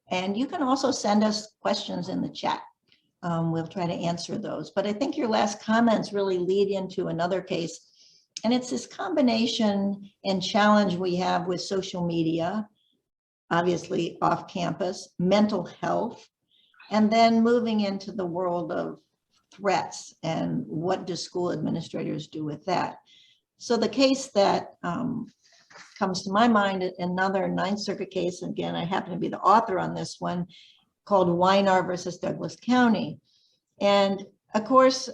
and you can also send us questions in the chat. We'll try to answer those. But I think your last comments really lead into another case, and it's this combination and challenge we have with social media obviously off campus, mental health, and then moving into the world of threats and what do school administrators do with that. So the case that comes to my mind, another Ninth Circuit case, again, I happen to be the author on this one, called Weinar versus Douglas County. And of course,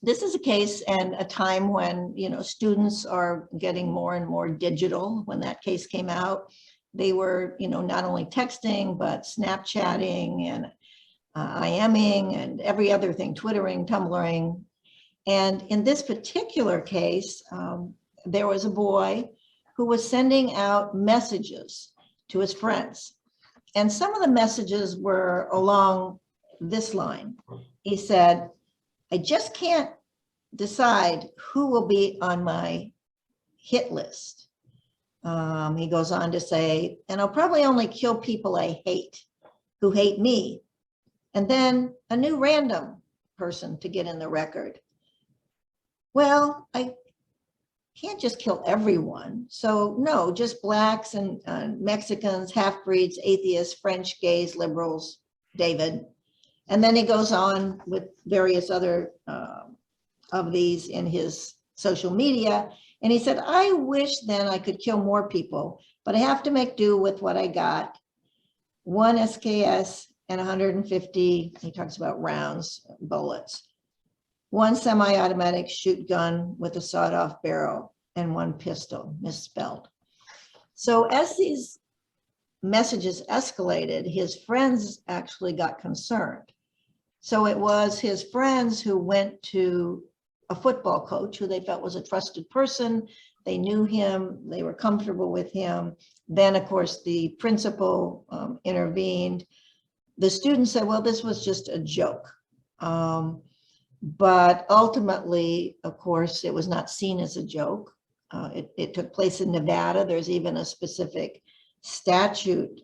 this is a case and a time when, students are getting more and more digital. When that case came out, they were, not only texting, but Snapchatting and IMing and every other thing, Twittering, Tumblring. And in this particular case, there was a boy who was sending out messages to his friends. And some of the messages were along this line. He said, I just can't decide who will be on my hit list. He goes on to say, and I'll probably only kill people I hate, who hate me. And then a new random person to get in the record. Well, I can't just kill everyone. So no, just Blacks and Mexicans, half-breeds, atheists, French, gays, liberals, David. And then he goes on with various other of these in his social media. And he said, I wish then I could kill more people, but I have to make do with what I got. One SKS and 150, he talks about rounds, bullets. One semi-automatic shoot gun with a sawed-off barrel and one pistol, misspelled. So as these messages escalated, his friends actually got concerned. So it was his friends who went to a football coach who they felt was a trusted person. They knew him, they were comfortable with him. Then, of course, the principal intervened. The students said, well, this was just a joke. But ultimately, of course, it was not seen as a joke. It took place in Nevada. There's even a specific statute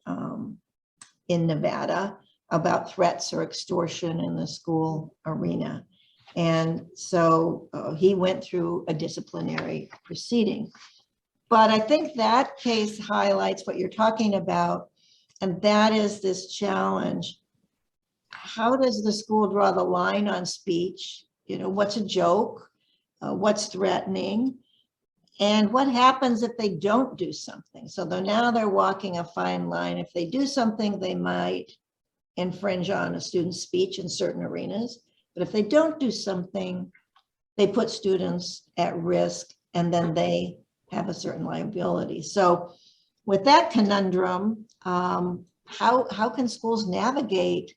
in Nevada about threats or extortion in the school arena. And so he went through a disciplinary proceeding. But I think that case highlights what you're talking about, and that is this challenge. How does the school draw the line on speech? What's a joke? What's threatening? And what happens if they don't do something? So now they're walking a fine line. If they do something, they might infringe on a student's speech in certain arenas. But if they don't do something, they put students at risk, and then they have a certain liability. So with that conundrum, how can schools navigate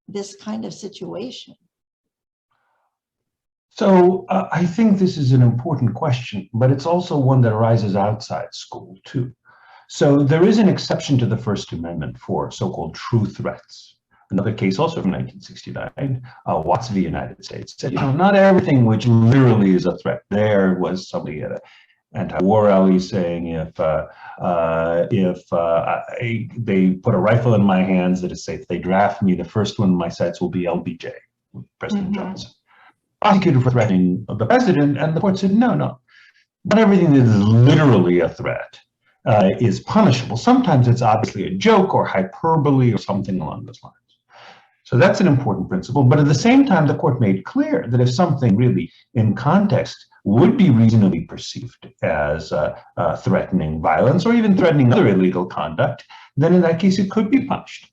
this kind of situation? So I think this is an important question, but it's also one that arises outside school too. So there is an exception to the First Amendment for so-called true threats. Another case also from 1969, Watts v. United States, said, not everything which literally is a threat. There was somebody at an anti-war rally saying, if they put a rifle in my hands that is safe, they draft me, the first one in my sights will be LBJ, President Johnson. Prosecuted for threatening the president, and the court said, no, not everything that is literally a threat is punishable. Sometimes it's obviously a joke or hyperbole or something along those lines. So that's an important principle. But at the same time, the court made clear that if something really in context would be reasonably perceived as threatening violence or even threatening other illegal conduct, then in that case, it could be punished.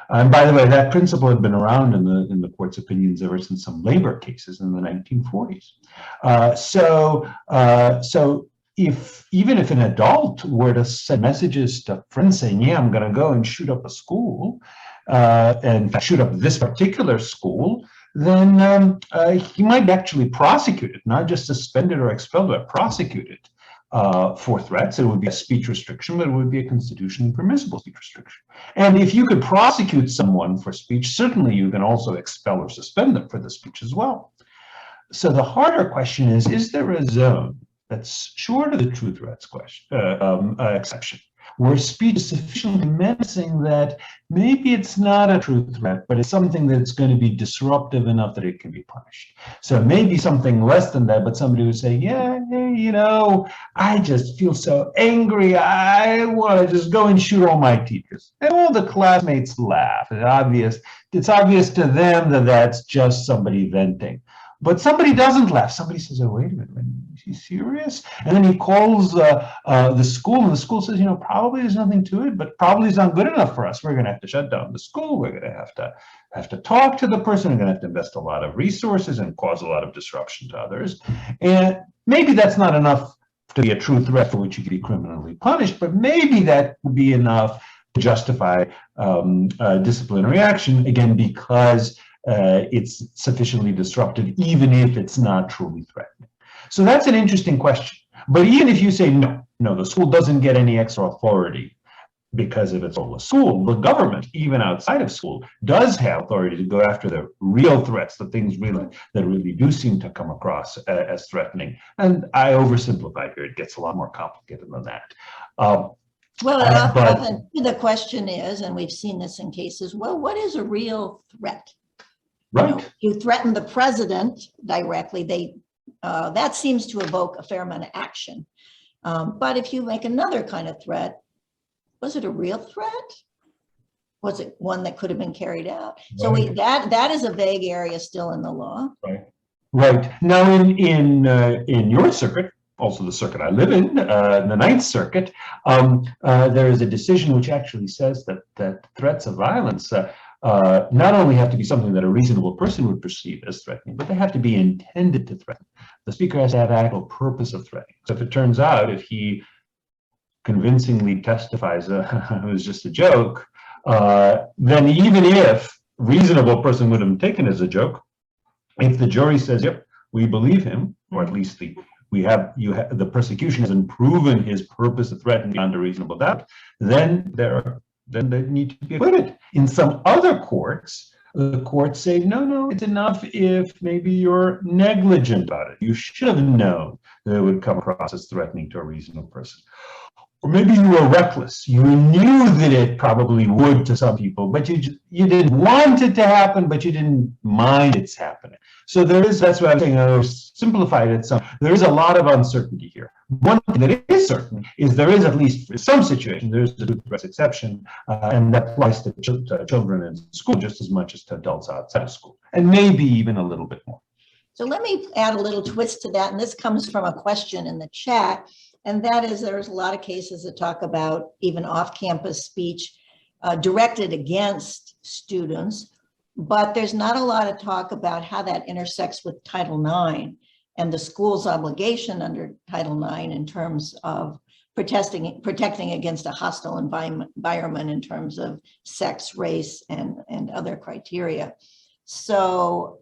And by the way, that principle had been around in the court's opinions ever since some labor cases in the 1940s. So even if an adult were to send messages to friends saying, yeah, I'm going to go and shoot up a school, and shoot up this particular school, then he might actually prosecute it, not just suspended or expelled, but prosecuted for threats. It would be a speech restriction, but it would be a constitutionally permissible speech restriction. And if you could prosecute someone for speech, certainly you can also expel or suspend them for the speech as well. So the harder question is there a zone that's short of the true threats question, exception, where speech is sufficiently menacing that maybe it's not a true threat, but it's something that's going to be disruptive enough that it can be punished. So maybe something less than that, but somebody would say, yeah, hey, you know, I just feel so angry. I want to just go and shoot all my teachers. And all the classmates laugh. It's obvious to them that that's just somebody venting. But somebody doesn't laugh. Somebody says, oh, wait a minute, is he serious? And then he calls the school, and the school says, you know, probably there's nothing to it, but probably it's not good enough for us. We're going to have to shut down the school. We're going to have to talk to the person. We're going to have to invest a lot of resources and cause a lot of disruption to others. And maybe that's not enough to be a true threat for which you could be criminally punished, but maybe that would be enough to justify disciplinary action, again, because it's sufficiently disruptive, even if it's not truly threatening. So that's an interesting question. But even if you say, no, the school doesn't get any extra authority because of its role as school, the government, even outside of school, does have authority to go after the real threats, the things that really do seem to come across as threatening. And I oversimplify here. It gets a lot more complicated than that. Well, often the question is, and we've seen this in cases, well, what is a real threat? Right. You know, you threaten the president directly, that seems to evoke a fair amount of action. But if you make another kind of threat, was it a real threat? Was it one that could have been carried out? Right. So that is a vague area still in the law. Right. Right. Now in your circuit, also the circuit I live in, the Ninth Circuit, there is a decision which actually says that threats of violence not only have to be something that a reasonable person would perceive as threatening, but they have to be intended to threaten. The speaker has to have actual purpose of threatening. So if it turns out, if he convincingly testifies it was just a joke, then even if a reasonable person would have taken it as a joke, if the jury says, yep, we believe him, or at least the prosecution hasn't proven his purpose of threatening beyond a reasonable doubt, then they need to be acquitted. In some other courts, the courts say, no, it's enough if maybe you're negligent about it. You should have known that it would come across as threatening to a reasonable person. Or maybe you were reckless. You knew that it probably would to some people, but you didn't want it to happen, but you didn't mind it's happening. So that's what I'm saying, I simplified it some. There is a lot of uncertainty here. One thing that is certain is there is, at least for some situations, there's a true threats exception, and that applies to children in school just as much as to adults outside of school, and maybe even a little bit more. So let me add a little twist to that, and this comes from a question in the chat. And that is, there's a lot of cases that talk about even off-campus speech directed against students, but there's not a lot of talk about how that intersects with Title IX and the school's obligation under Title IX in terms of protecting against a hostile environment in terms of sex, race, and other criteria. So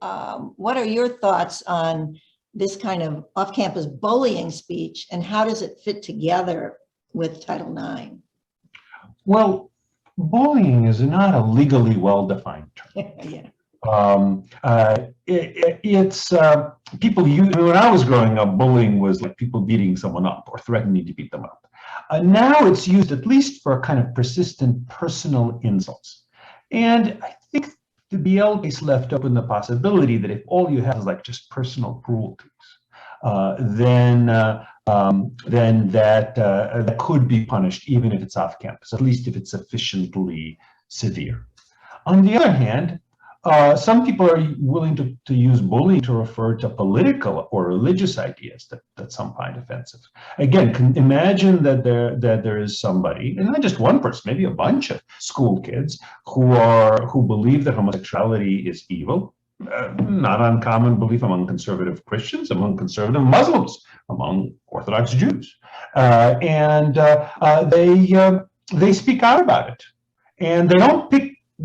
what are your thoughts on this kind of off-campus bullying speech, and how does it fit together with Title IX? Well, bullying is not a legally well-defined term. Yeah. It's people use, when I was growing up, bullying was like people beating someone up or threatening to beat them up. Now it's used at least for kind of persistent personal insults. And I think the BL case left open the possibility that if all you have is like just personal cruelties, then that could be punished even if it's off campus, at least if it's sufficiently severe. On the other hand, some people are willing to use bullying to refer to political or religious ideas that some find offensive. Again, imagine that there is somebody, and not just one person, maybe a bunch of school kids who believe that homosexuality is evil. Not uncommon belief among conservative Christians, among conservative Muslims, among Orthodox Jews, and they speak out about it, and they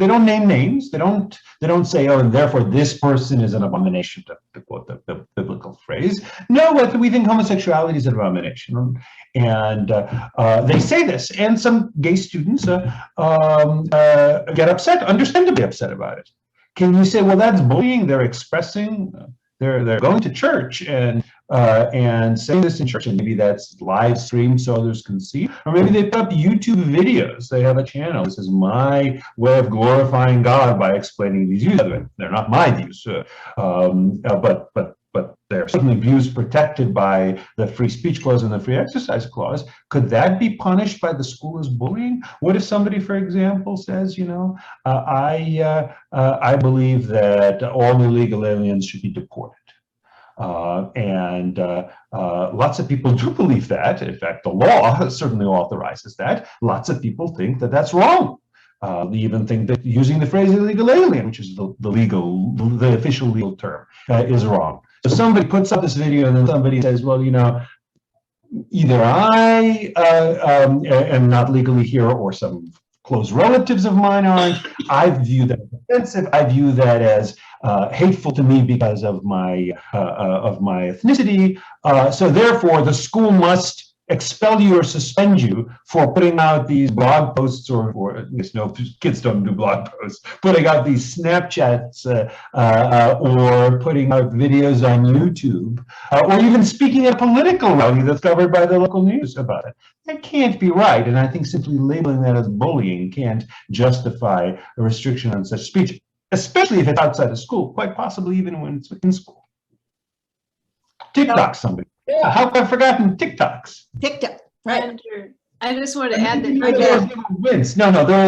don't name names. They don't say, oh, and therefore this person is an abomination, to quote the biblical phrase. No, we think homosexuality is an abomination, and they say this, and some gay students get upset, understandably upset about it. Can you say, well, that's bullying? They're expressing, they're going to church, and and say this in church, and maybe that's live streamed so others can see, or maybe they put up YouTube videos. They have a channel. This is my way of glorifying God by explaining these views. They're not my views, but they're certainly views protected by the free speech clause and the free exercise clause. Could that be punished by the school as bullying? What if somebody, for example, says, you know, I believe that all illegal aliens should be deported. Lots of people do believe that. In fact, the law certainly authorizes that. Lots of people think that that's wrong. They even think that using the phrase illegal alien, which is the official legal term, is wrong. So somebody puts up this video and then somebody says, well, you know, either I am not legally here or some close relatives of mine aren't. I view that as offensive. I view that as hateful to me because of my ethnicity. So therefore, the school must expel you or suspend you for putting out these blog posts, or I guess no, kids don't do blog posts, putting out these Snapchats or putting out videos on YouTube, or even speaking at a political rally that's covered by the local news about it. That can't be right, and I think simply labeling that as bullying can't justify a restriction on such speech, especially if it's outside of school, quite possibly even when it's within school. TikTok, somebody. Yeah, how have I forgotten TikToks? TikTok, right. I just want to add that. No, they're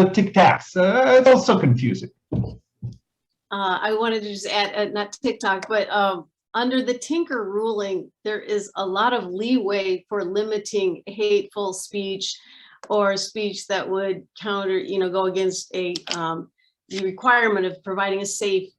TikToks. It's also confusing. I wanted to just add, not TikTok, but under the Tinker ruling, there is a lot of leeway for limiting hateful speech or speech that would counter, go against the requirement of providing a safe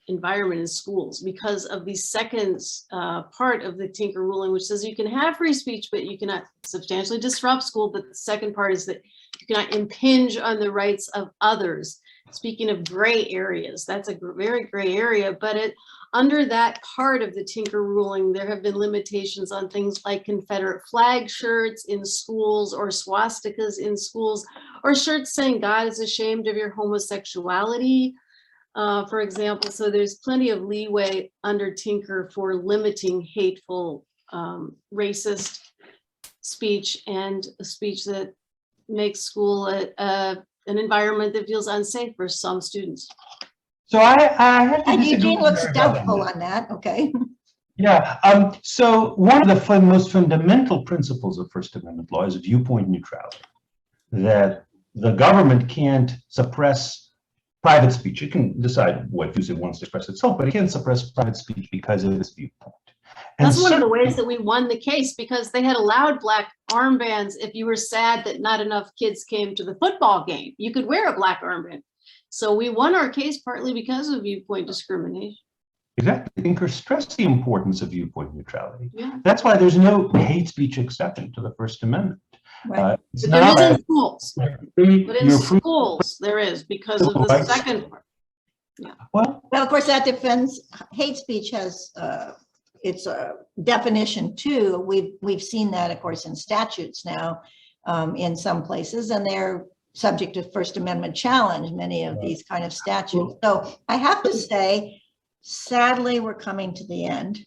environment in schools, because of the second part of the Tinker ruling, which says you can have free speech, but you cannot substantially disrupt school. But the second part is that you cannot impinge on the rights of others. Speaking of gray areas, that's a very gray area, but under that part of the Tinker ruling, there have been limitations on things like Confederate flag shirts in schools, or swastikas in schools, or shirts saying God is ashamed of your homosexuality, for example. So there's plenty of leeway under Tinker for limiting hateful, racist speech, and a speech that makes school an environment that feels unsafe for some students. So I have to Eugene looks doubtful on that. Okay. Yeah. So one of the most fundamental principles of First Amendment law is viewpoint neutrality. That the government can't suppress private speech. It can decide what views it wants to express itself, but it can't suppress private speech because of its viewpoint. And that's one of the ways that we won the case, because they had allowed black armbands if you were sad that not enough kids came to the football game. You could wear a black armband. So we won our case partly because of viewpoint discrimination. Exactly. Tinker stressed the importance of viewpoint neutrality. Yeah. That's why there's no hate speech exception to the First Amendment. Right. But there is in schools. But in schools there is, because of the second part. Yeah. Well, of course, that defends hate speech has its definition too. We've seen that, of course, in statutes now in some places, and they're subject to First Amendment challenge, many of these kind of statutes. So I have to say, sadly, we're coming to the end.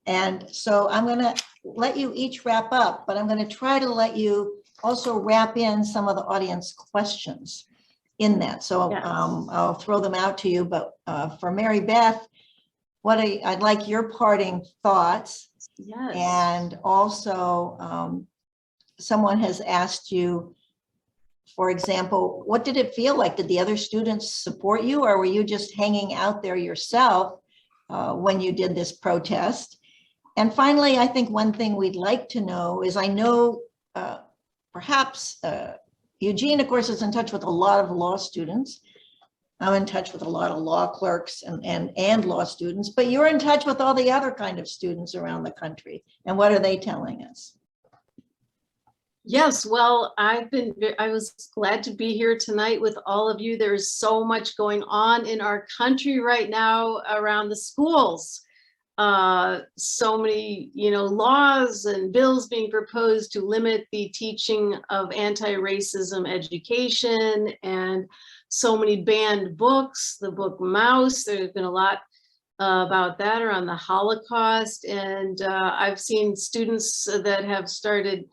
And so I'm going to let you each wrap up, but I'm going to try to let you also wrap in some of the audience questions in that. So yes. I'll throw them out to you. But for Mary Beth, I'd like your parting thoughts. Yes. And also someone has asked you, for example, what did it feel like? Did the other students support you, or were you just hanging out there yourself when you did this protest? And finally, I think one thing we'd like to know is, I know perhaps Eugene, of course, is in touch with a lot of law students. I'm in touch with a lot of law clerks and law students, but you're in touch with all the other kind of students around the country. And what are they telling us? Yes, well, I was glad to be here tonight with all of you. There's so much going on in our country right now around the schools. So many, laws and bills being proposed to limit the teaching of anti-racism education, and so many banned books, the book Mouse. There's been a lot about that or on the Holocaust. And I've seen students that have started,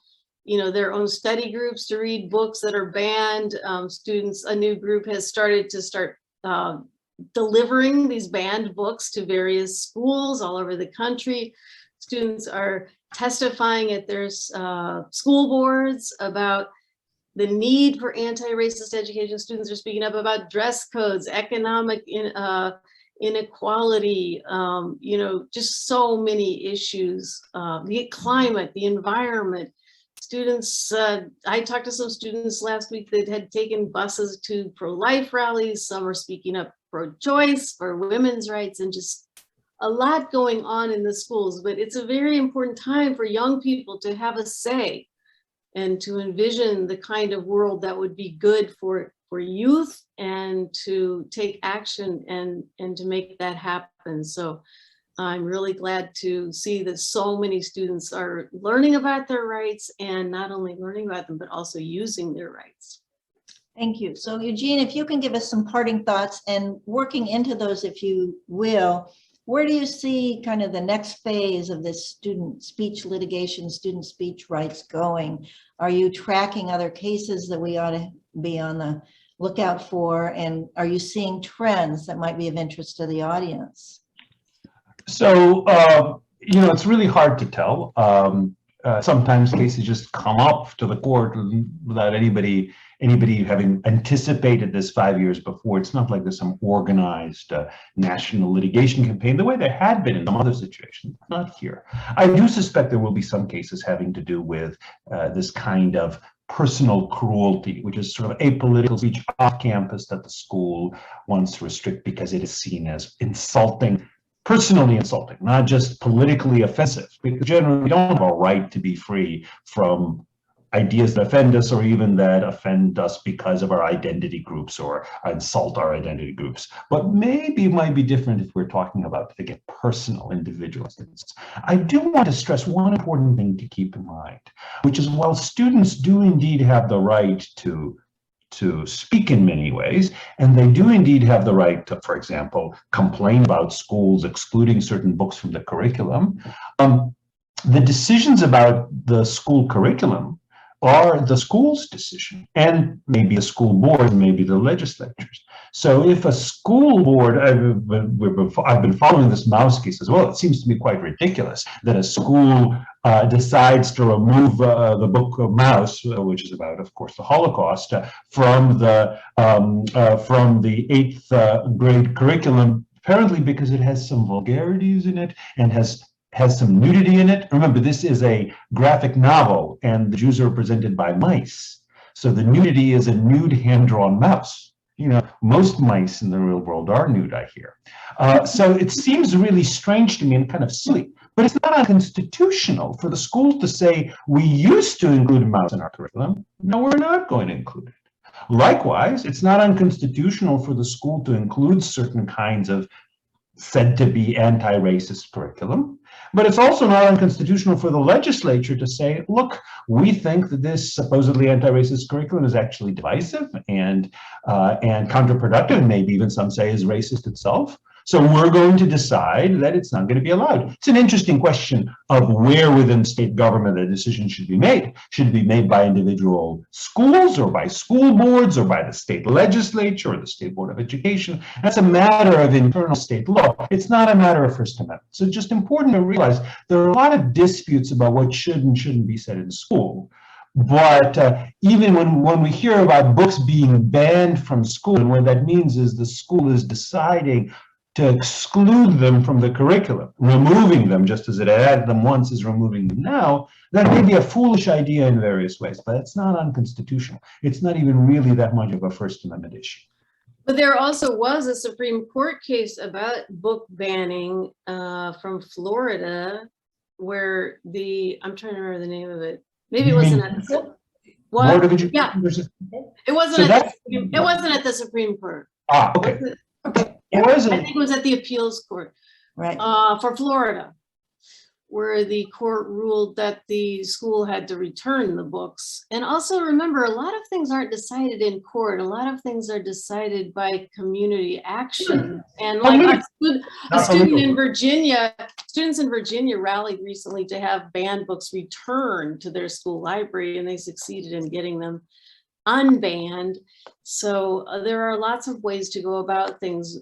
their own study groups to read books that are banned. A new group has started delivering these banned books to various schools all over the country. Students are testifying at their school boards about the need for anti-racist education. Students are speaking up about dress codes, economic inequality, just so many issues, the climate, the environment. Students, I talked to some students last week that had taken buses to pro-life rallies. Some are speaking up pro-choice, for women's rights, and just a lot going on in the schools. But it's a very important time for young people to have a say and to envision the kind of world that would be good for youth, and to take action and to make that happen. So I'm really glad to see that so many students are learning about their rights, and not only learning about them, but also using their rights. Thank you. So Eugene, if you can give us some parting thoughts, and working into those, if you will, where do you see kind of the next phase of this student speech litigation, student speech rights going? Are you tracking other cases that we ought to be on the lookout for? And are you seeing trends that might be of interest to the audience? So, it's really hard to tell. Sometimes cases just come up to the court without anybody having anticipated this 5 years before. It's not like there's some organized national litigation campaign the way there had been in some other situations. Not here. I do suspect there will be some cases having to do with this kind of personal cruelty, which is sort of apolitical speech off campus that the school wants to restrict because it is seen as insulting, personally insulting, not just politically offensive. Because generally, we don't have a right to be free from ideas that offend us, or even that offend us because of our identity groups or insult our identity groups. But maybe it might be different if we're talking about, again, personal, individual instances. I do want to stress one important thing to keep in mind, which is while students do indeed have the right to speak in many ways, and they do indeed have the right to, for example, complain about schools excluding certain books from the curriculum, the decisions about the school curriculum are the school's decision, and maybe the school board, maybe the legislatures. So if a school board, I've been following this Mouse case as well, it seems to me quite ridiculous that a school decides to remove the book of Mouse, which is about, of course, the Holocaust, from the 8th grade curriculum, apparently because it has some vulgarities in it and has some nudity in it. Remember, this is a graphic novel, and the Jews are represented by mice. So the nudity is a nude hand-drawn mouse. Most mice in the real world are nude, I hear. So it seems really strange to me and kind of silly, but it's not unconstitutional for the school to say, we used to include a mouse in our curriculum, no, we're not going to include it. Likewise, it's not unconstitutional for the school to include certain kinds of said to be anti-racist curriculum, but it's also not unconstitutional for the legislature to say, look, we think that this supposedly anti-racist curriculum is actually divisive and counterproductive, and maybe even some say is racist itself. So we're going to decide that it's not going to be allowed. It's an interesting question of where within state government a decision should be made. Should it be made by individual schools, or by school boards, or by the state legislature, or the State Board of Education? That's a matter of internal state law. It's not a matter of First Amendment. So just important to realize there are a lot of disputes about what should and shouldn't be said in school. But even when we hear about books being banned from school, and what that means is the school is deciding to exclude them from the curriculum, removing them just as it had them once is removing them now, that may be a foolish idea in various ways, but it's not unconstitutional. It's not even really that much of a First Amendment issue. But there also was a Supreme Court case about book banning from Florida, where I'm trying to remember the name of it. Maybe it wasn't at the Board of Education? Yeah, it wasn't at the Supreme Court. Ah, okay. I think it was at the appeals court, Right. for Florida. where the court ruled that the school had to return the books. And also remember, a lot of things aren't decided in court. A lot of things are decided by community action. And like a student in Virginia, students in Virginia rallied recently to have banned books returned to their school library, and they succeeded in getting them unbanned. So there are lots of ways to go about things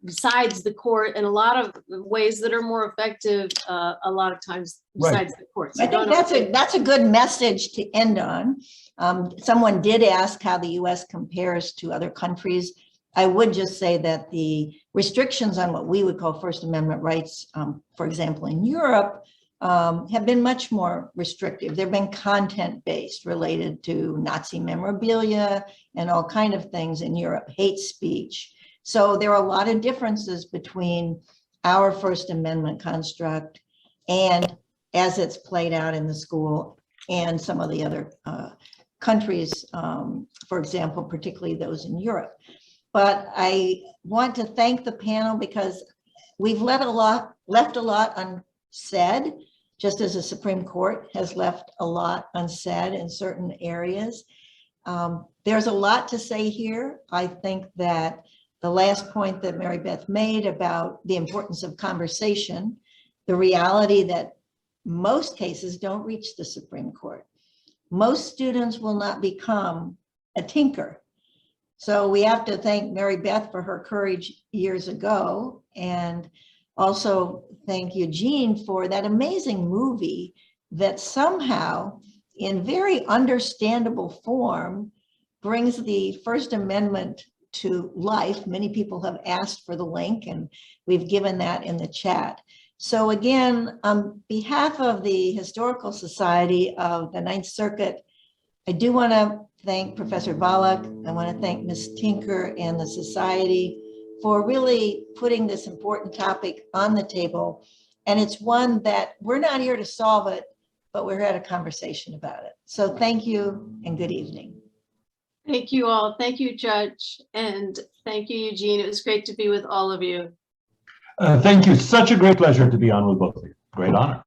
besides the court, and a lot of ways that are more effective a lot of times besides the court. So I think that's a good message to end on. Someone did ask how the US compares to other countries. I would just say that the restrictions on what we would call First Amendment rights, for example, in Europe, have been much more restrictive. They've been content-based, related to Nazi memorabilia and all kind of things in Europe, hate speech. So there are a lot of differences between our First Amendment construct and as it's played out in the school and some of the other countries, for example, particularly those in Europe. But I want to thank the panel because we've left a lot unsaid, just as the Supreme Court has left a lot unsaid in certain areas. There's a lot to say here. I think that the last point that Mary Beth made about the importance of conversation, the reality that most cases don't reach the Supreme Court. Most students will not become a tinker. So we have to thank Mary Beth for her courage years ago, and also thank Eugene for that amazing movie that somehow, in very understandable form, brings the First Amendment to life. Many people have asked for the link, and we've given that in the chat. So again, on behalf of the Historical Society of the Ninth Circuit, I do want to thank Professor Volokh. I want to thank Ms. Tinker and the Society for really putting this important topic on the table. And it's one that we're not here to solve it, but we're at a conversation about it. So thank you and good evening. Thank you all. Thank you, Judge. And thank you, Eugene. It was great to be with all of you. Thank you. Such a great pleasure to be on with both of you. Great honor.